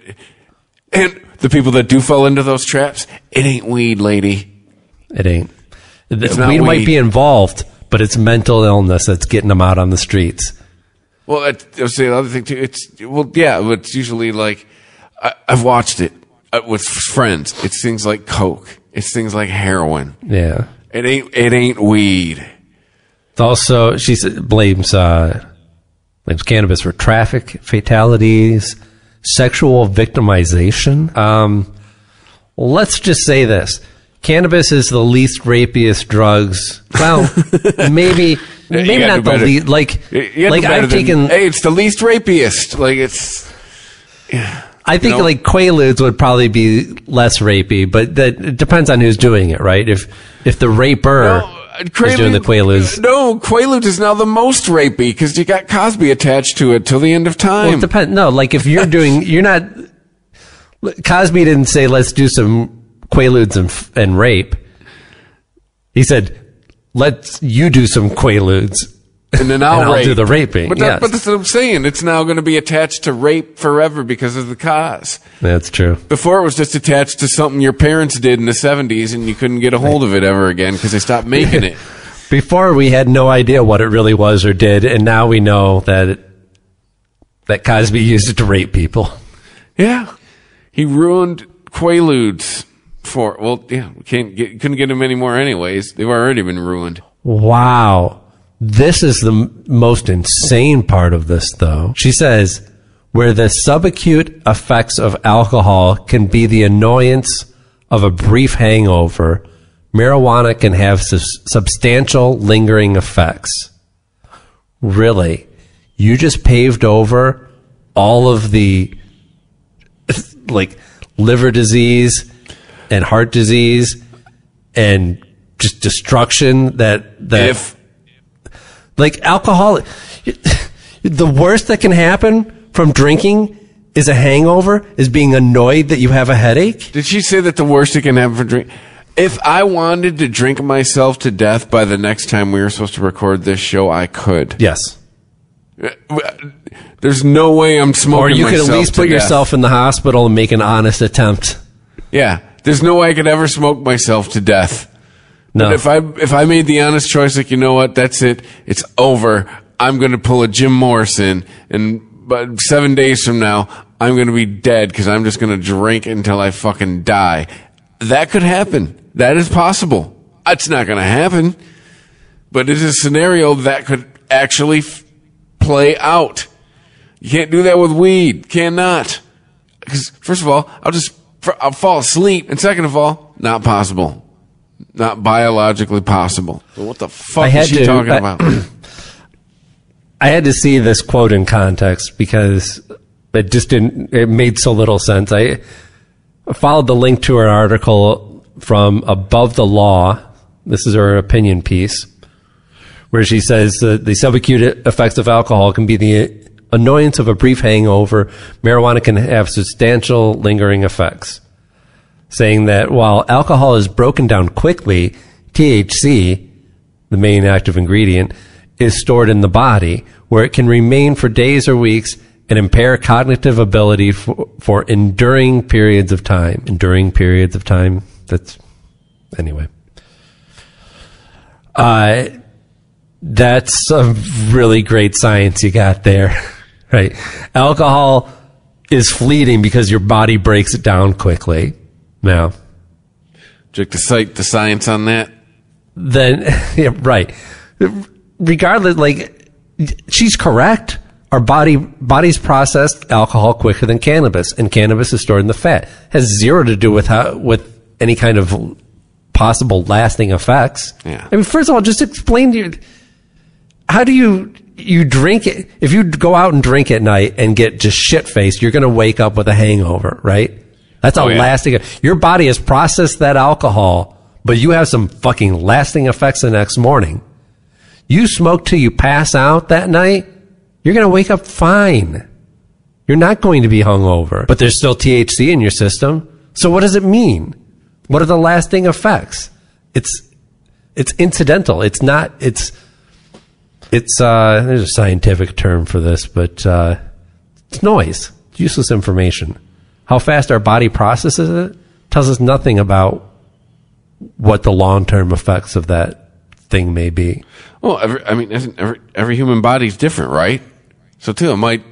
E: and the people that do fall into those traps, it ain't weed, lady.
F: It ain't.
E: Weed
F: might be involved, but it's mental illness that's getting them out on the streets.
E: Well, I'll say the other thing too. It's usually like, I've watched it with friends. It's things like coke. It's things like heroin.
F: Yeah.
E: It ain't weed.
F: It's also, she blames cannabis for traffic fatalities, sexual victimization. Let's just say this. Cannabis is the least rapiest drugs. Well, maybe not the least. Like I've taken.
E: Hey, it's the least rapiest. Like, it's. Yeah.
F: I think like Quaaludes would probably be less rapey, but it depends on who's doing it, right? If the raper is doing the Quaaludes.
E: No, Quaaludes is now the most rapey because you got Cosby attached to it till the end of time.
F: Well, it depends. No, like if you're not. Cosby didn't say let's do some Quaaludes and rape. He said you do some Quaaludes.
E: And then I'll
F: do the raping.
E: But that's what I'm saying. It's now going to be attached to rape forever because of the cause.
F: That's true.
E: Before it was just attached to something your parents did in the 70s and you couldn't get a hold of it ever again because they stopped making it.
F: Before we had no idea what it really was or did, and now we know that Cosby used it to rape people.
E: Yeah. He ruined Quaaludes couldn't get them anymore anyways. They've already been ruined.
F: Wow. This is the most insane part of this, though. She says, where the subacute effects of alcohol can be the annoyance of a brief hangover, marijuana can have substantial lingering effects. Really? You just paved over all of the, like, liver disease and heart disease and just destruction that like alcohol, the worst that can happen from drinking is a hangover, is being annoyed that you have a headache.
E: Did she say that the worst that can happen from drink? If I wanted to drink myself to death by the next time we were supposed to record this show, I could.
F: Yes.
E: There's no way I'm smoking myself to death. Or you could at least
F: put yourself in the hospital and make an honest attempt.
E: Yeah. There's no way I could ever smoke myself to death. No. But if I made the honest choice, like, you know what, that's it, it's over, I'm going to pull a Jim Morrison, but 7 days from now, I'm going to be dead because I'm just going to drink until I fucking die. That could happen. That is possible. It's not going to happen, but it is a scenario that could actually play out. You can't do that with weed. Cannot. Because, first of all, I'll fall asleep, and second of all, not possible. Not biologically possible. So what the fuck is she talking about?
F: I had to see this quote in context because it made so little sense. I followed the link to her article from Above the Law. This is her opinion piece. where she says the subacute effects of alcohol can be the annoyance of a brief hangover. Marijuana can have substantial lingering effects, saying that while alcohol is broken down quickly, THC, the main active ingredient, is stored in the body, where it can remain for days or weeks and impair cognitive ability for enduring periods of time. Enduring periods of time. That's, anyway. That's a really great science you got there, right? Alcohol is fleeting because your body breaks it down quickly. Now,
E: check to cite the science on that.
F: Then, yeah, right. Regardless, like, she's correct. Our bodies process alcohol quicker than cannabis, and cannabis is stored in the fat. It has zero to do with any kind of possible lasting effects.
E: Yeah.
F: I mean, first of all, just explain to you, how do you drink it? If you go out and drink at night and get just shit-faced, you're going to wake up with a hangover, right? That's how lasting. Your body has processed that alcohol, but you have some fucking lasting effects the next morning. You smoke till you pass out that night, you're going to wake up fine. You're not going to be hungover, but there's still THC in your system. So what does it mean? What are the lasting effects? It's incidental. It's not, there's a scientific term for this, but, it's noise. It's useless information. How fast our body processes it tells us nothing about what the long-term effects of that thing may be.
E: Well, every human body's different, right? So too, it might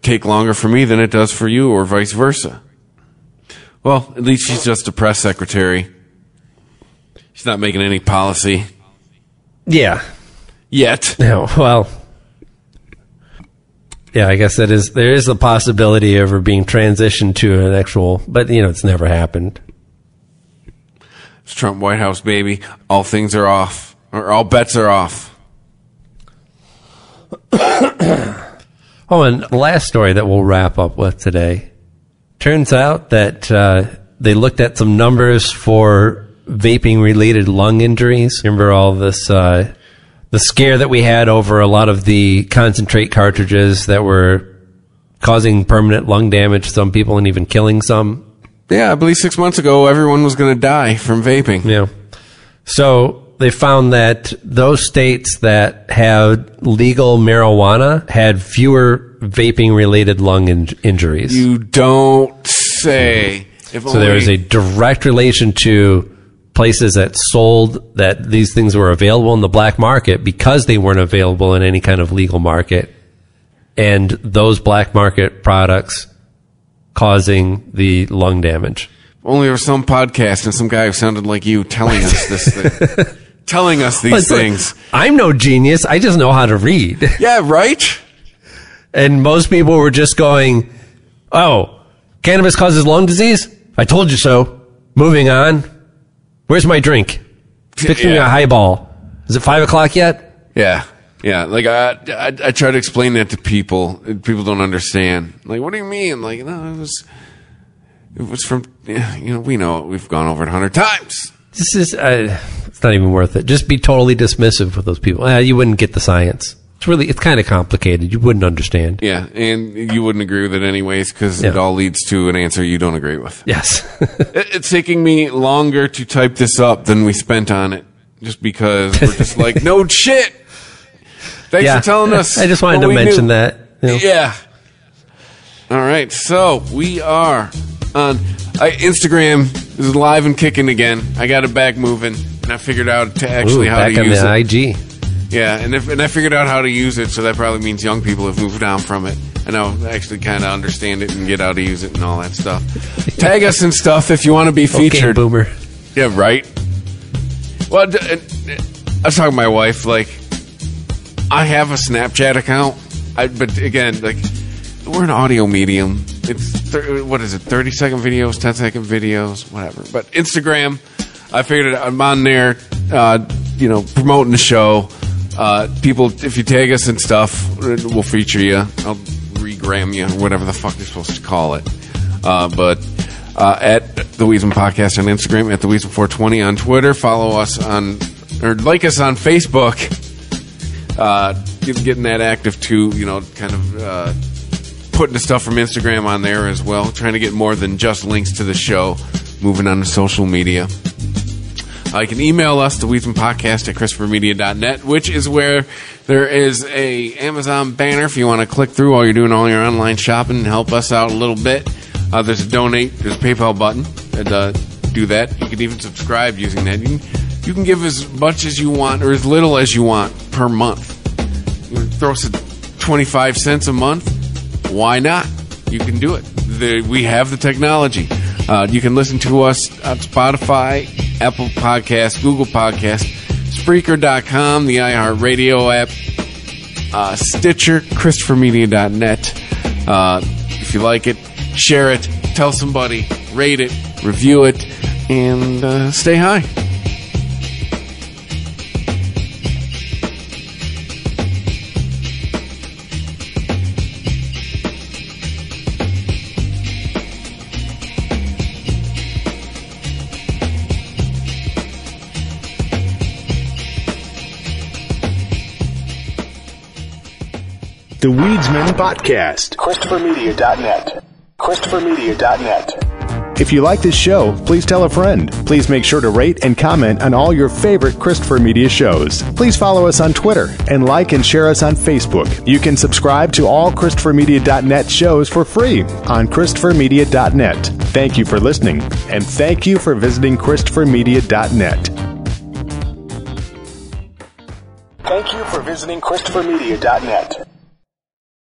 E: take longer for me than it does for you, or vice versa. Well, at least she's just a press secretary. She's not making any policy.
F: Yeah.
E: Yet.
F: No, well, yeah, I guess there is the possibility of her being transitioned to an actual, but it's never happened.
E: It's Trump White House, baby. All things are off, or all bets are off.
F: Oh, and the last story that we'll wrap up with today. Turns out that they looked at some numbers for vaping-related lung injuries. Remember all this, the scare that we had over a lot of the concentrate cartridges that were causing permanent lung damage to some people and even killing some?
E: Yeah, I believe 6 months ago, everyone was going to die from vaping.
F: Yeah. So they found that those states that had legal marijuana had fewer vaping-related lung injuries.
E: You don't say.
F: So there is a direct relation to places that sold that these things were available in the black market because they weren't available in any kind of legal market, and those black market products causing the lung damage.
E: Only there was some podcast and some guy who sounded like you telling us this thing. Telling us these things.
F: Like, I'm no genius. I just know how to read.
E: Yeah, right?
F: And most people were just going, oh, cannabis causes lung disease? I told you so. Moving on. Where's my drink? Pick me a highball. Is it 5 o'clock yet?
E: Yeah. Yeah. Like, I try to explain that to people. People don't understand. Like, what do you mean? Like, no, it was from, we know it. We've gone over it 100 times.
F: This is, it's not even worth it. Just be totally dismissive with those people. You wouldn't get the science. It's kind of complicated. You wouldn't understand.
E: Yeah, and you wouldn't agree with it anyways because it all leads to an answer you don't agree with.
F: Yes.
E: It's taking me longer to type this up than we spent on it just because we're just like, no shit. Thanks for telling us.
F: I just wanted to mention that.
E: Yeah. All right, so we are on Instagram is live and kicking again. I got it back moving, and I figured out how to use it.
F: Back on the IG.
E: Yeah, and I figured out how to use it, so that probably means young people have moved on from it. I know, actually kind of understand it and get how to use it and all that stuff. Tag us and stuff if you want to be featured.
F: Okay, boomer.
E: Yeah, right? Well, I was talking to my wife, like, I have a Snapchat account, but again, like, we're an audio medium. It's, 30-second videos, 10-second videos, whatever. But Instagram, I figured I'm on there, promoting the show. People, if you tag us and stuff, we'll feature you. I'll regram you, or whatever the fuck you're supposed to call it. But at the Weasman Podcast on Instagram, at the Weasman420 on Twitter. Follow us on or like us on Facebook. Getting that active too, kind of putting the stuff from Instagram on there as well. Trying to get more than just links to the show. Moving on to social media. You can email us, the Podcast at ChristopherMedia.net, which is where there is a Amazon banner if you want to click through while you're doing all your online shopping and help us out a lit's bit. There's a donate, there's a PayPal button, and do that. You can even subscribe using that. You can give as much as you want or as little as you want per month. You throw us 25 cents a month. Why not? You can do it. We have the technology. You can listen to us on Spotify, Apple Podcasts, Google Podcasts, Spreaker.com, the iHeartRadio app, Stitcher, ChristopherMedia.net. If you like it, share it, tell somebody, rate it, review it, and stay high.
A: The Weedsman Podcast.
G: ChristopherMedia.net. ChristopherMedia.net.
A: If you like this show, please tell a friend. Please make sure to rate and comment on all your favorite Christopher Media shows. Please follow us on Twitter and like and share us on Facebook. You can subscribe to all ChristopherMedia.net shows for free on ChristopherMedia.net. Thank you for listening, and thank you for visiting ChristopherMedia.net.
G: Thank you for visiting ChristopherMedia.net.